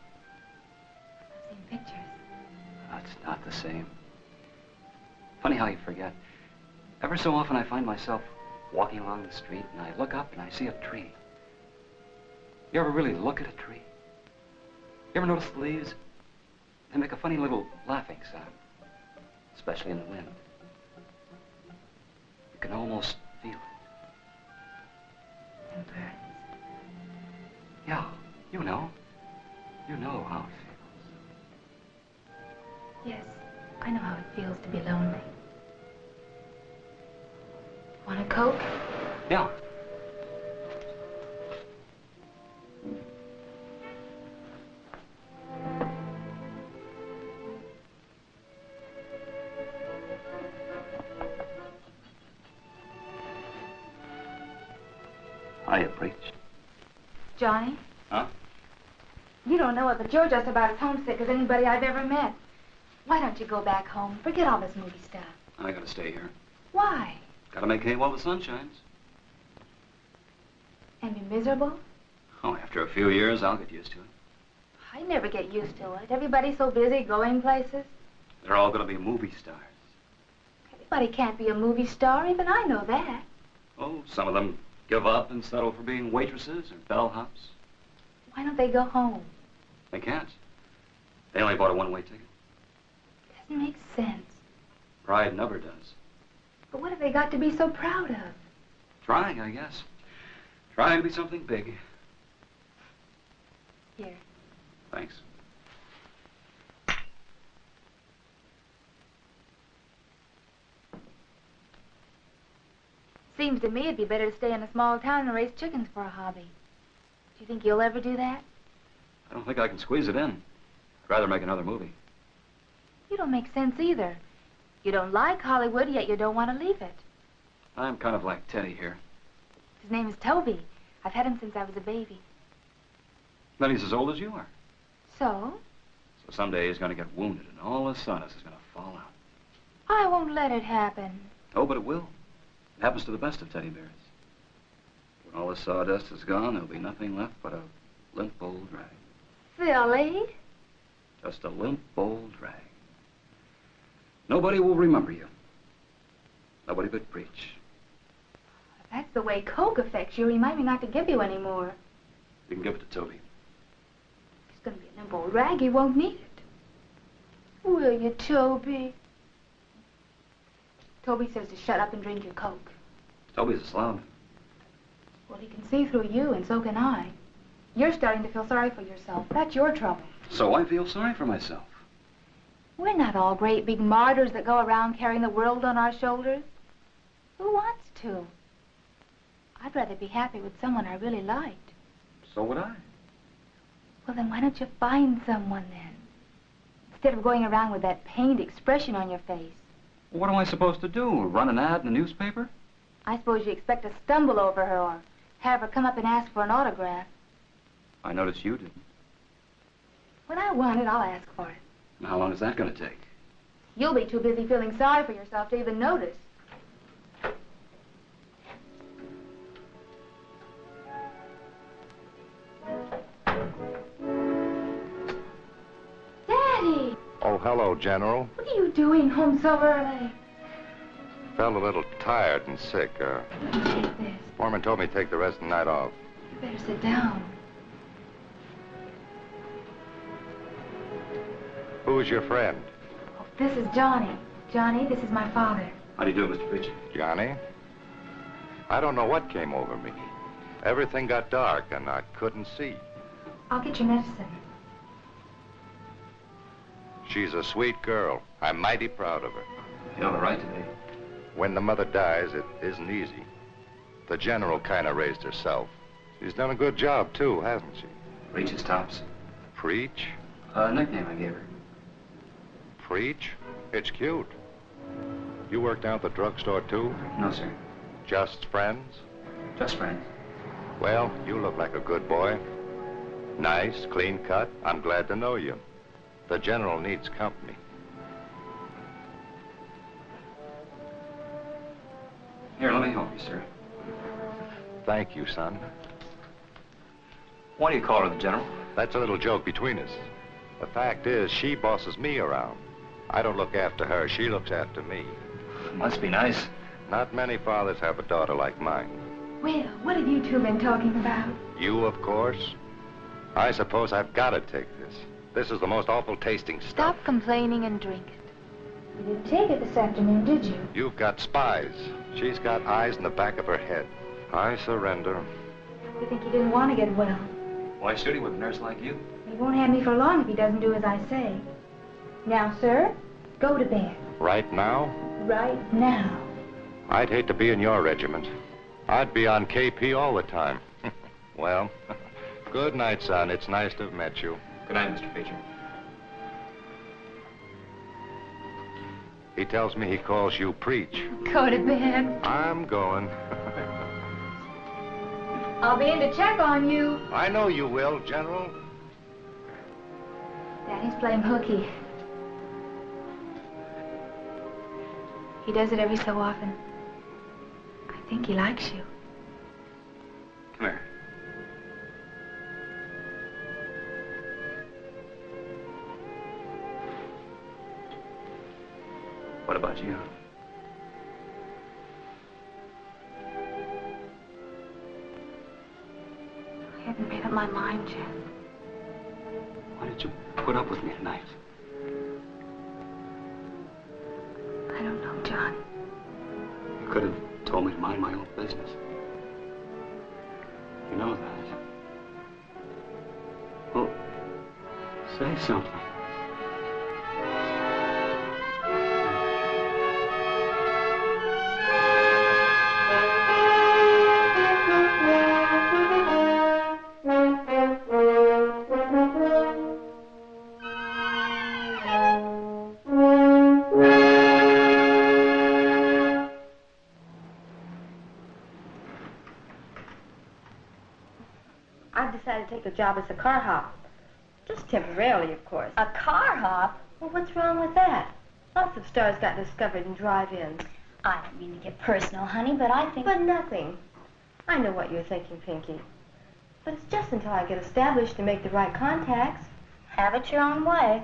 Speaker 2: I've seen pictures.
Speaker 9: It's not the same. Funny how you forget. Ever so often I find myself walking along the street and I look up and I see a tree. You ever really look at a tree? You ever notice the leaves? They make a funny little laughing sound, especially in the wind. You can almost feel it.
Speaker 2: And birds.
Speaker 9: Yeah, you know. You know how it feels.
Speaker 2: Yes, I know how it feels to be lonely. Want a Coke?
Speaker 9: Yeah. Hiya, Breach.
Speaker 2: Johnny?
Speaker 9: Huh?
Speaker 2: You don't know it, but you're just about as homesick as anybody I've ever met. Why don't you go back home? Forget all this movie stuff.
Speaker 9: I gotta stay here.
Speaker 2: Why?
Speaker 9: Gotta make hay while the sun shines.
Speaker 2: And be miserable?
Speaker 9: Oh, after a few years, I'll get used to it.
Speaker 2: I never get used to it. Everybody's so busy going places.
Speaker 9: They're all gonna be movie stars.
Speaker 2: Everybody can't be a movie star. Even I know that.
Speaker 9: Oh, some of them give up and settle for being waitresses or bellhops.
Speaker 2: Why don't they go home?
Speaker 9: They can't. They only bought a one-way ticket.
Speaker 2: Doesn't make sense.
Speaker 9: Pride never does.
Speaker 2: But what have they got to be so proud of?
Speaker 9: Trying, I guess. Trying to be something big.
Speaker 2: Here.
Speaker 9: Thanks.
Speaker 2: Seems to me it'd be better to stay in a small town and raise chickens for a hobby. Do you think you'll ever do that?
Speaker 9: I don't think I can squeeze it in. I'd rather make another movie.
Speaker 2: You don't make sense either. You don't like Hollywood, yet you don't want to leave it.
Speaker 9: I'm kind of like Teddy here.
Speaker 2: His name is Toby. I've had him since I was a baby.
Speaker 9: Then he's as old as you are.
Speaker 2: So?
Speaker 9: So someday he's going to get wounded and all the sun is going to fall out.
Speaker 2: I won't let it happen.
Speaker 9: Oh, but it will. It happens to the best of teddy bears. When all the sawdust is gone, there'll be nothing left but a limp old rag.
Speaker 2: Silly.
Speaker 9: Just a limp old rag. Nobody will remember you. Nobody but Preach.
Speaker 2: If that's the way Coke affects you, remind me not to give you any more.
Speaker 9: You can give it to Toby.
Speaker 2: He's going to be a limp old rag. He won't need it. Will you, Toby? Toby says to shut up and drink your Coke.
Speaker 9: Toby's a slob.
Speaker 2: Well, he can see through you, and so can I. You're starting to feel sorry for yourself. That's your trouble.
Speaker 9: So I feel sorry for myself.
Speaker 2: We're not all great big martyrs that go around carrying the world on our shoulders. Who wants to? I'd rather be happy with someone I really liked.
Speaker 9: So would I.
Speaker 2: Well, then why don't you find someone then? Instead of going around with that pained expression on your face.
Speaker 9: What am I supposed to do? Run an ad in the newspaper?
Speaker 2: I suppose you expect to stumble over her or have her come up and ask for an autograph.
Speaker 9: I noticed you didn't.
Speaker 2: When I want it, I'll ask for it.
Speaker 9: And how long is that going to take?
Speaker 2: You'll be too busy feeling sorry for yourself to even notice. Daddy!
Speaker 5: Oh, hello, General.
Speaker 2: What are you doing home so early?
Speaker 5: Felt a little tired and sick.
Speaker 2: Take this.
Speaker 5: Foreman told me to take the rest of the night off.
Speaker 2: You better sit down.
Speaker 5: Who's your friend?
Speaker 2: Oh, this is Johnny. Johnny, this is my father.
Speaker 9: How do you do, Mr. Preacher?
Speaker 5: Johnny? I don't know what came over me. Everything got dark and I couldn't see.
Speaker 2: I'll get your medicine.
Speaker 5: She's a sweet girl. I'm mighty proud of her.
Speaker 9: You have a right to be.
Speaker 5: When the mother dies, it isn't easy. The General kind of raised herself. She's done a good job, too, hasn't she?
Speaker 9: Preach is tops.
Speaker 5: Preach?
Speaker 9: A nickname I gave her.
Speaker 5: Preach? It's cute. You work down at the drugstore, too?
Speaker 9: No, sir.
Speaker 5: Just friends?
Speaker 9: Just friends.
Speaker 5: Well, you look like a good boy. Nice, clean cut. I'm glad to know you. The General needs company.
Speaker 9: Here, let me help you, sir.
Speaker 5: Thank you, son.
Speaker 9: Why do you call her the General?
Speaker 5: That's a little joke between us. The fact is, she bosses me around. I don't look after her. She looks after me.
Speaker 9: Must be nice.
Speaker 5: Not many fathers have a daughter like mine.
Speaker 2: Well, what have you two been talking about?
Speaker 5: You, of course. I suppose I've got to take this. This is the most awful tasting stuff.
Speaker 2: Stop complaining and drink it. You didn't take it this afternoon, did you?
Speaker 5: You've got spies. She's got eyes in the back of her head. I surrender.
Speaker 2: You think he didn't want to get well?
Speaker 9: Why should he with a nurse like you?
Speaker 2: He won't have me for long if he doesn't do as I say. Now, sir, go to bed.
Speaker 5: Right now?
Speaker 2: Right now.
Speaker 5: I'd hate to be in your regiment. I'd be on KP all the time. Well, good night, son. It's nice to have met you.
Speaker 9: Good night, Mr. Preacher.
Speaker 5: He tells me he calls you Preach.
Speaker 2: Go to bed.
Speaker 5: I'm going.
Speaker 2: I'll be in to check on you.
Speaker 5: I know you will, General.
Speaker 2: Daddy's playing hooky. He does it every so often. I think he likes you.
Speaker 9: Come here. What about you?
Speaker 2: I haven't made up my mind yet.
Speaker 9: Why did you put up with me tonight?
Speaker 2: I don't know, John.
Speaker 9: You could have told me to mind my own business.
Speaker 3: You know that. Well, say something.
Speaker 8: I've decided to take a job as a car hop. Just temporarily, of course.
Speaker 11: A car hop?
Speaker 8: Well, what's wrong with that? Lots of stars got discovered in drive-ins.
Speaker 11: I don't mean to get personal, honey, but I think...
Speaker 8: But nothing. I know what you're thinking, Pinky. But it's just until I get established and make the right contacts.
Speaker 11: Have it your own way.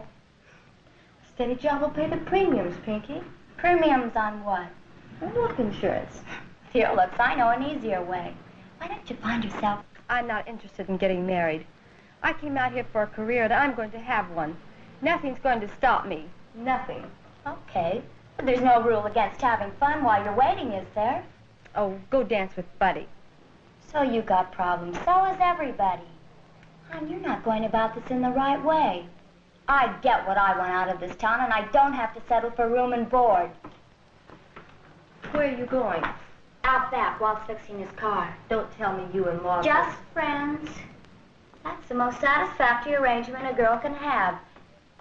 Speaker 8: A steady job will pay the premiums, Pinky.
Speaker 11: Premiums on what?
Speaker 8: Walk insurance.
Speaker 11: With your looks, I know an easier way. Why don't you find yourself...
Speaker 8: I'm not interested in getting married. I came out here for a career and I'm going to have one. Nothing's going to stop me. Nothing.
Speaker 11: Okay. But there's no rule against having fun while you're waiting, is there?
Speaker 8: Oh, go dance with Buddy.
Speaker 11: So you got problems. So is everybody. Hon, you're not going about this in the right way. I get what I want out of this town, and I don't have to settle for room and board.
Speaker 8: Where are you going?
Speaker 11: Out back, Walt's fixing his car.
Speaker 8: Don't tell me you and Walter.
Speaker 11: Just friends. That's the most satisfactory arrangement a girl can have.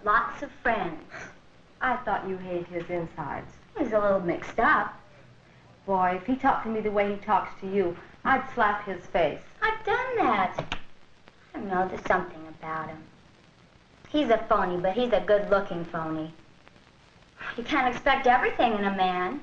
Speaker 11: Lots of friends.
Speaker 8: I thought you hated his insides.
Speaker 11: He's a little mixed up.
Speaker 8: Boy, if he talked to me the way he talks to you, I'd slap his face.
Speaker 11: I've done that. I don't know, there's something about him. He's a phony, but he's a good-looking phony. You can't expect everything in a man.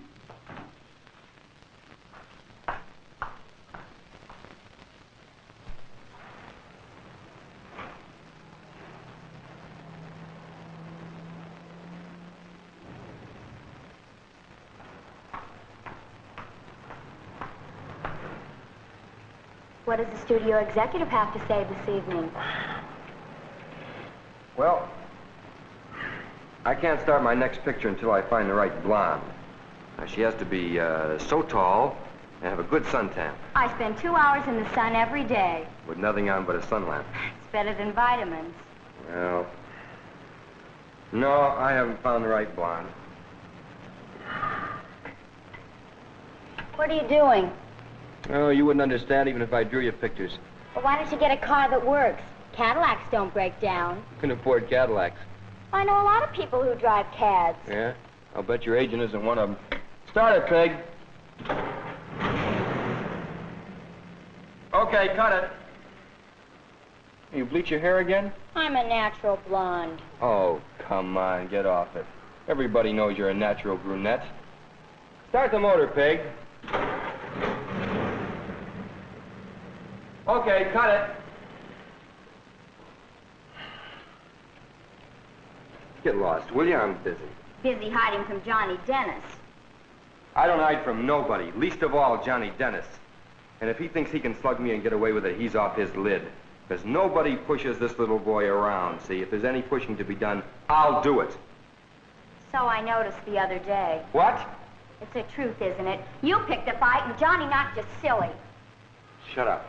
Speaker 11: What does the studio executive have to say this evening?
Speaker 6: Well, I can't start my next picture until I find the right blonde. She has to be so tall and have a good suntan.
Speaker 11: I spend 2 hours in the sun every day.
Speaker 6: With nothing on but a sun lamp.
Speaker 11: It's better than vitamins.
Speaker 6: Well, no, I haven't found the right blonde.
Speaker 11: What are you doing?
Speaker 6: Oh, you wouldn't understand even if I drew you pictures.
Speaker 11: Well, why don't you get a car that works? Cadillacs don't break down.
Speaker 6: You can afford Cadillacs.
Speaker 11: I know a lot of people who drive Cads.
Speaker 6: Yeah? I'll bet your agent isn't one of them. Start it, Peg. Okay, cut it. You bleach your hair again?
Speaker 11: I'm a natural blonde.
Speaker 6: Oh, come on, get off it. Everybody knows you're a natural brunette. Start the motor, Peg. Okay, cut it. Get lost, will you? I'm busy.
Speaker 11: Busy hiding from Johnny Dennis.
Speaker 6: I don't hide from nobody, least of all Johnny Dennis. And if he thinks he can slug me and get away with it, he's off his lid. Because nobody pushes this little boy around, see? If there's any pushing to be done, I'll do it.
Speaker 11: So I noticed the other day.
Speaker 6: What?
Speaker 11: It's the truth, isn't it? You picked a fight and Johnny knocked you silly.
Speaker 6: Shut up.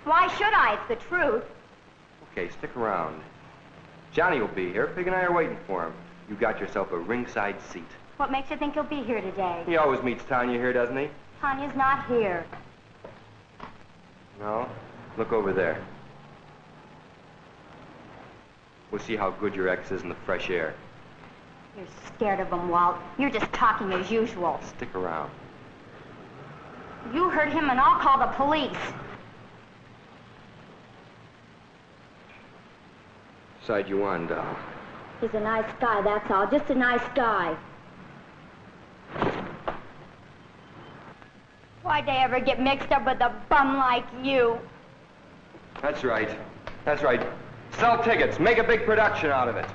Speaker 11: Why should I? It's the truth.
Speaker 6: Okay, stick around. Johnny will be here. Pig and I are waiting for him. You got yourself a ringside seat.
Speaker 11: What makes you think he'll be here today?
Speaker 6: He always meets Tanya here, doesn't he?
Speaker 11: Tanya's not here.
Speaker 6: No? Look over there. We'll see how good your ex is in the fresh air.
Speaker 11: You're scared of him, Walt. You're just talking as usual.
Speaker 6: Stick around.
Speaker 11: You hurt him and I'll call the police.
Speaker 6: Side you on, doll?
Speaker 11: He's a nice guy, that's all. Just a nice guy. Why'd they ever get mixed up with a bum like you?
Speaker 6: That's right. That's right. Sell tickets. Make a big production out of it.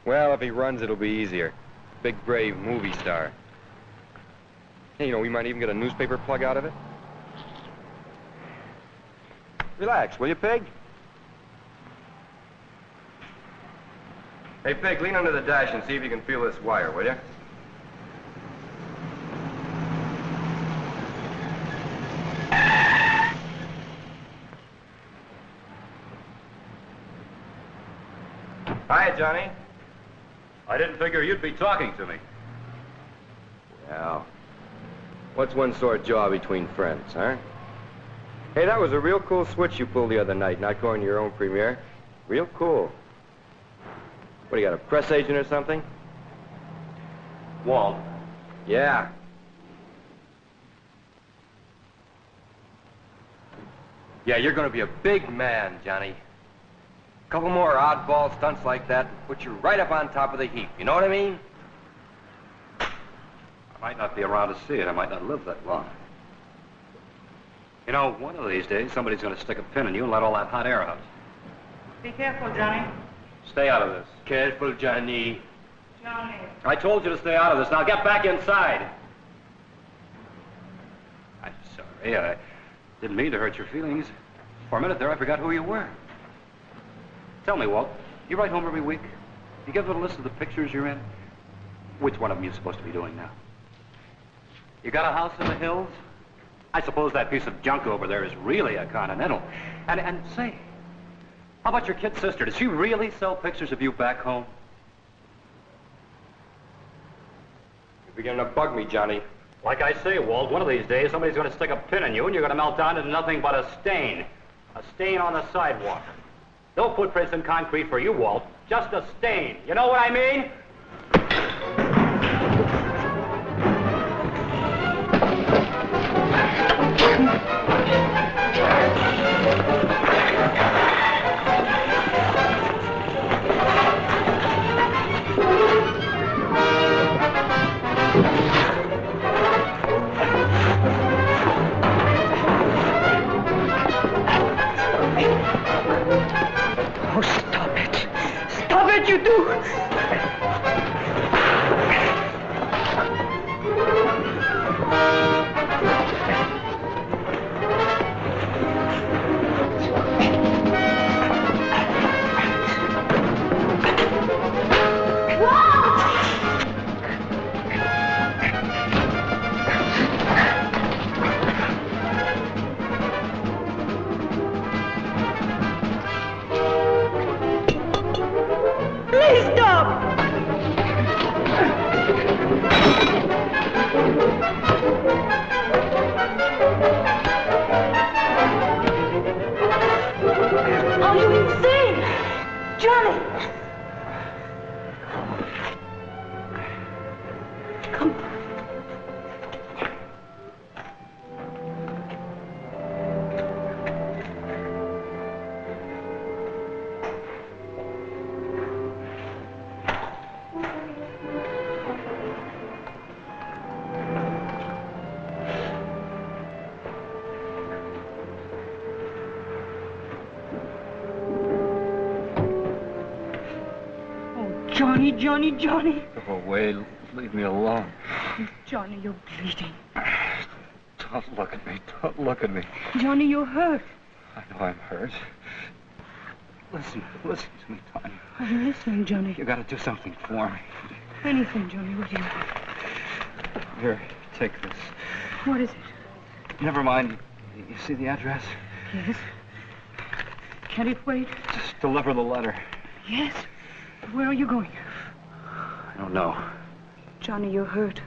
Speaker 6: Well, if he runs, it'll be easier. Big, brave movie star. Hey, you know, we might even get a newspaper plug out of it. Relax, will you, Pig? Hey, Pig, lean under the dash and see if you can feel this wire, will you? Hiya, Johnny.
Speaker 9: I didn't figure you'd be talking to me.
Speaker 6: Well, what's one sore jaw between friends, huh? Hey, that was a real cool switch you pulled the other night, not going to your own premiere. Real cool. What, you got a press agent or something?
Speaker 9: Walt.
Speaker 6: Yeah. Yeah, you're gonna be a big man, Johnny. A couple more oddball stunts like that put you right up on top of the heap. You know what I mean?
Speaker 9: I might not be around to see it. I might not live that long. You know, one of these days, somebody's going to stick a pin in you and let all that hot air out.
Speaker 4: Be careful, Johnny.
Speaker 9: Stay out of this.
Speaker 6: Careful, Johnny.
Speaker 4: Johnny.
Speaker 9: I told you to stay out of this. Now get back inside. I'm sorry. I didn't mean to hurt your feelings. For a minute there, I forgot who you were. Tell me, Walt, you write home every week? You give a list of the pictures you're in? Which one of them are you supposed to be doing now? You got a house in the hills? I suppose that piece of junk over there is really a Continental. And say, how about your kid sister? Does she really sell pictures of you back home?
Speaker 6: You're beginning to bug me, Johnny.
Speaker 9: Like I say, Walt, one of these days somebody's going to stick a pin in you and you're going to melt down into nothing but a stain. A stain on the sidewalk. No footprints in concrete for you, Walt. Just a stain. You know what I mean?
Speaker 4: Oh, stop it. Stop it, you do. Please stop! Are you insane? Johnny! Come. Johnny, Johnny, Johnny.
Speaker 9: Go away. Leave me alone.
Speaker 4: Johnny, you're bleeding.
Speaker 9: Don't look at me. Don't look at me.
Speaker 4: Johnny, you're hurt.
Speaker 9: I know I'm hurt. Listen to me, Tanya.
Speaker 4: I'm listening, Johnny.
Speaker 9: You got to do something for me.
Speaker 4: Anything, Johnny. What do you want?
Speaker 9: Here, take this.
Speaker 4: What is it?
Speaker 9: Never mind. You see the address?
Speaker 4: Yes. Can it wait?
Speaker 9: Just deliver the letter.
Speaker 4: Yes. Where are you going?
Speaker 9: I don't know.
Speaker 4: Johnny, you're hurt.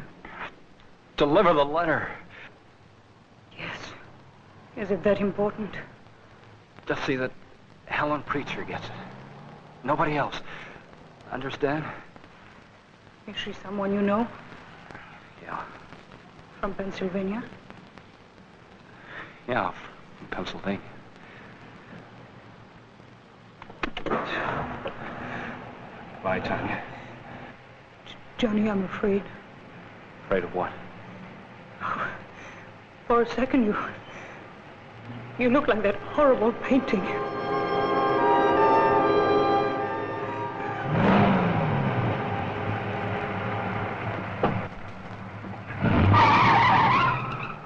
Speaker 9: Deliver the letter.
Speaker 4: Yes. Is it that important?
Speaker 9: Just see that Helen Preacher gets it. Nobody else. Understand?
Speaker 4: Is she someone you know?
Speaker 9: Yeah.
Speaker 4: From Pennsylvania?
Speaker 9: Yeah, from Pennsylvania. Bye, Tanya.
Speaker 4: Johnny, I'm afraid.
Speaker 9: Afraid of what?
Speaker 4: Oh, for a second, you look like that horrible painting.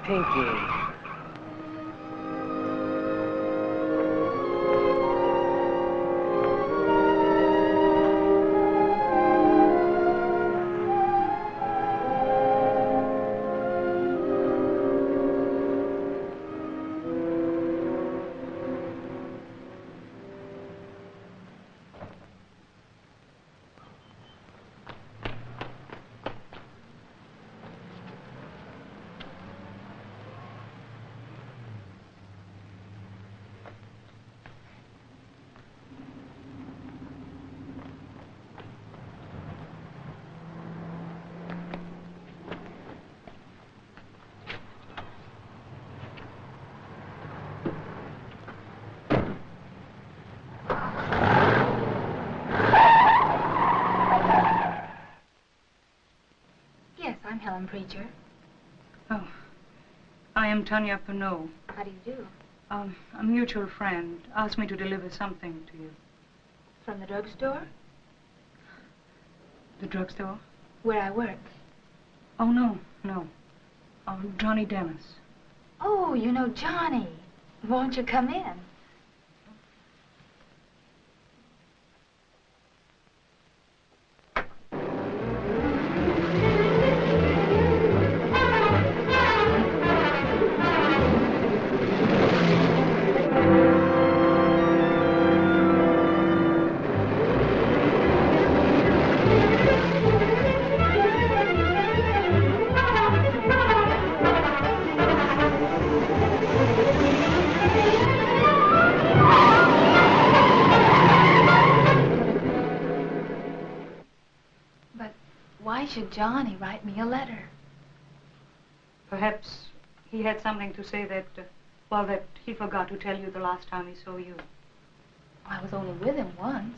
Speaker 3: Pinky.
Speaker 2: calling, preacher?
Speaker 4: Oh, I am Tanya Pinot.
Speaker 2: How do you do?
Speaker 4: A mutual friend asked me to deliver something to you.
Speaker 2: From the drugstore?
Speaker 4: The drugstore?
Speaker 2: Where I work.
Speaker 4: Oh, no. Johnny Dennis.
Speaker 2: Oh, you know Johnny. Won't you come in? Why should Johnny write me a letter?
Speaker 4: Perhaps he had something to say that, that he forgot to tell you the last time he saw you.
Speaker 2: I was only with him once.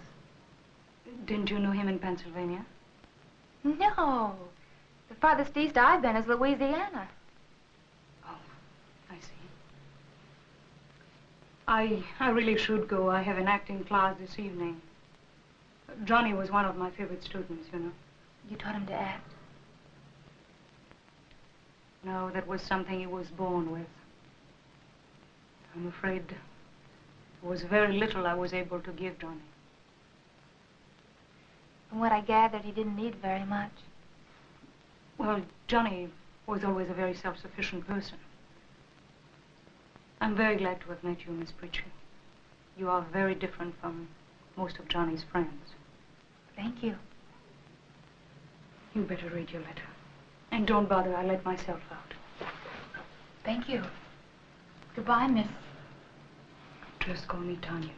Speaker 4: Didn't you know him in Pennsylvania?
Speaker 2: No. The farthest east I've been is Louisiana.
Speaker 4: Oh, I see. I really should go. I have an acting class this evening. Johnny was one of my favorite students, you know.
Speaker 2: You taught him to act?
Speaker 4: No, that was something he was born with. I'm afraid there was very little I was able to give Johnny.
Speaker 2: From what I gathered, he didn't need very much.
Speaker 4: Well, Johnny was always a very self-sufficient person. I'm very glad to have met you, Miss Preacher. You are very different from most of Johnny's friends.
Speaker 2: Thank you.
Speaker 4: You better read your letter. And don't bother, I'll let myself out.
Speaker 2: Thank you. Goodbye, Miss.
Speaker 4: Just call me Tanya.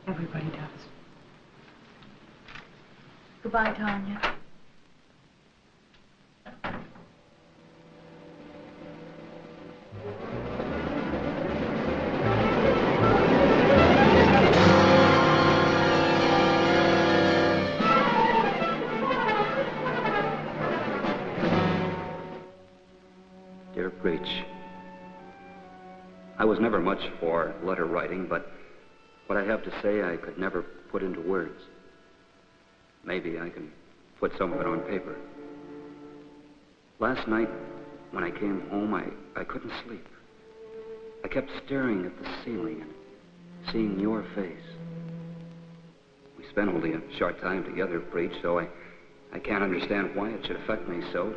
Speaker 4: Everybody does.
Speaker 2: Goodbye, Tanya.
Speaker 12: Dear Preach, I was never much for letter writing, but what I have to say I could never put into words. Maybe I can put some of it on paper. Last night, when I came home, I couldn't sleep. I kept staring at the ceiling and seeing your face. We spent only a short time together, Preach, so I can't understand why it should affect me so.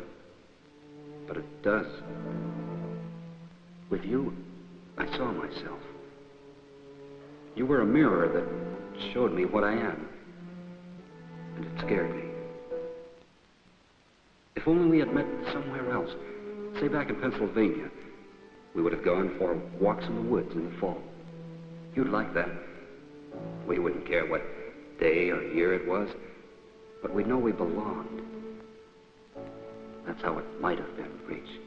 Speaker 12: But it does. With you, I saw myself. You were a mirror that showed me what I am. And it scared me. If only we had met somewhere else, say back in Pennsylvania, we would have gone for walks in the woods in the fall. You'd like that. We wouldn't care what day or year it was, but we'd know we belonged. That's how it might have been, Preach.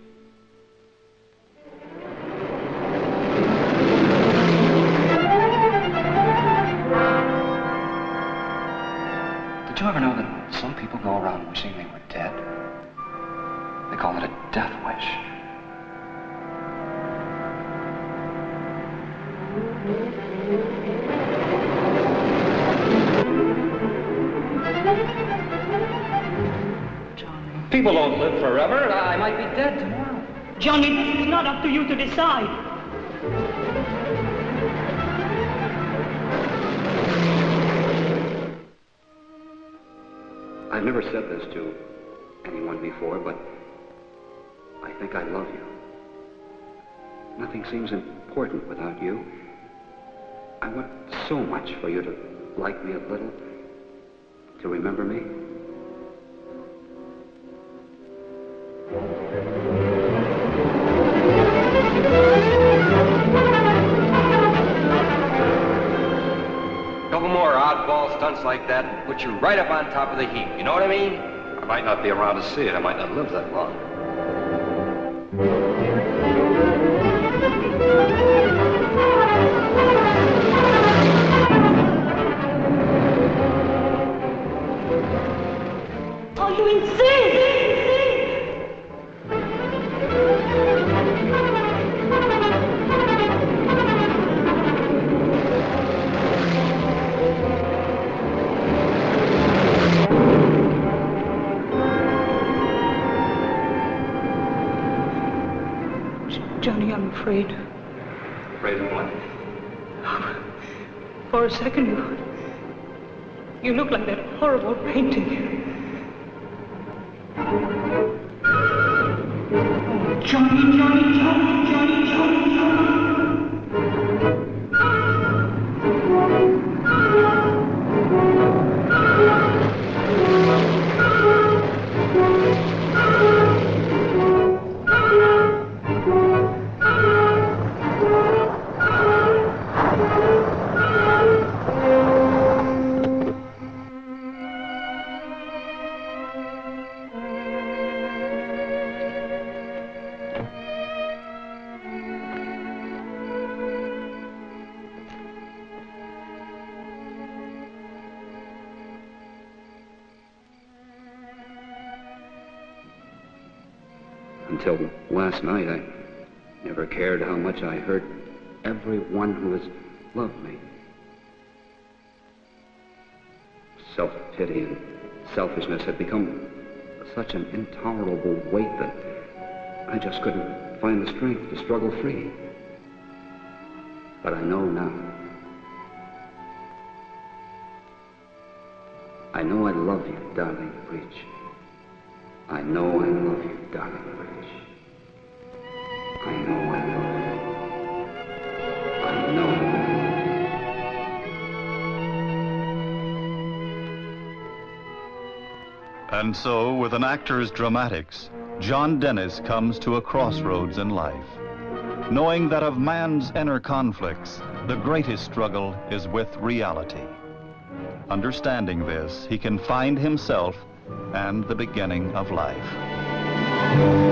Speaker 13: Did you ever know that some people go around wishing they were dead? They call it a death wish.
Speaker 3: People don't live forever. I might be dead tomorrow.
Speaker 14: Johnny, this is not up to you to decide.
Speaker 12: I've never said this to anyone before, but I think I love you. Nothing seems important without you. I want so much for you to like me a little, to remember me.
Speaker 6: Couple more oddball stunts like that and put you right up on top of the heap. You know what I mean?
Speaker 13: I might not be around to see it. I might not live that long.
Speaker 14: Are you insane?
Speaker 4: Johnny, I'm afraid.
Speaker 12: Afraid of what?
Speaker 4: For a second, you look like that horrible painting.
Speaker 14: Johnny, Johnny, Johnny, Johnny, Johnny, Johnny.
Speaker 12: Until last night, I never cared how much I hurt everyone who has loved me. Self-pity and selfishness had become such an intolerable weight that I just couldn't find the strength to struggle free. But I know now. I know I love you, darling Breach. I know I love you, darling Breach. I know I love you. I know I love you.
Speaker 1: And so, with an actor's dramatics, John Dennis comes to a crossroads in life, knowing that of man's inner conflicts, the greatest struggle is with reality. Understanding this, he can find himself and the beginning of life.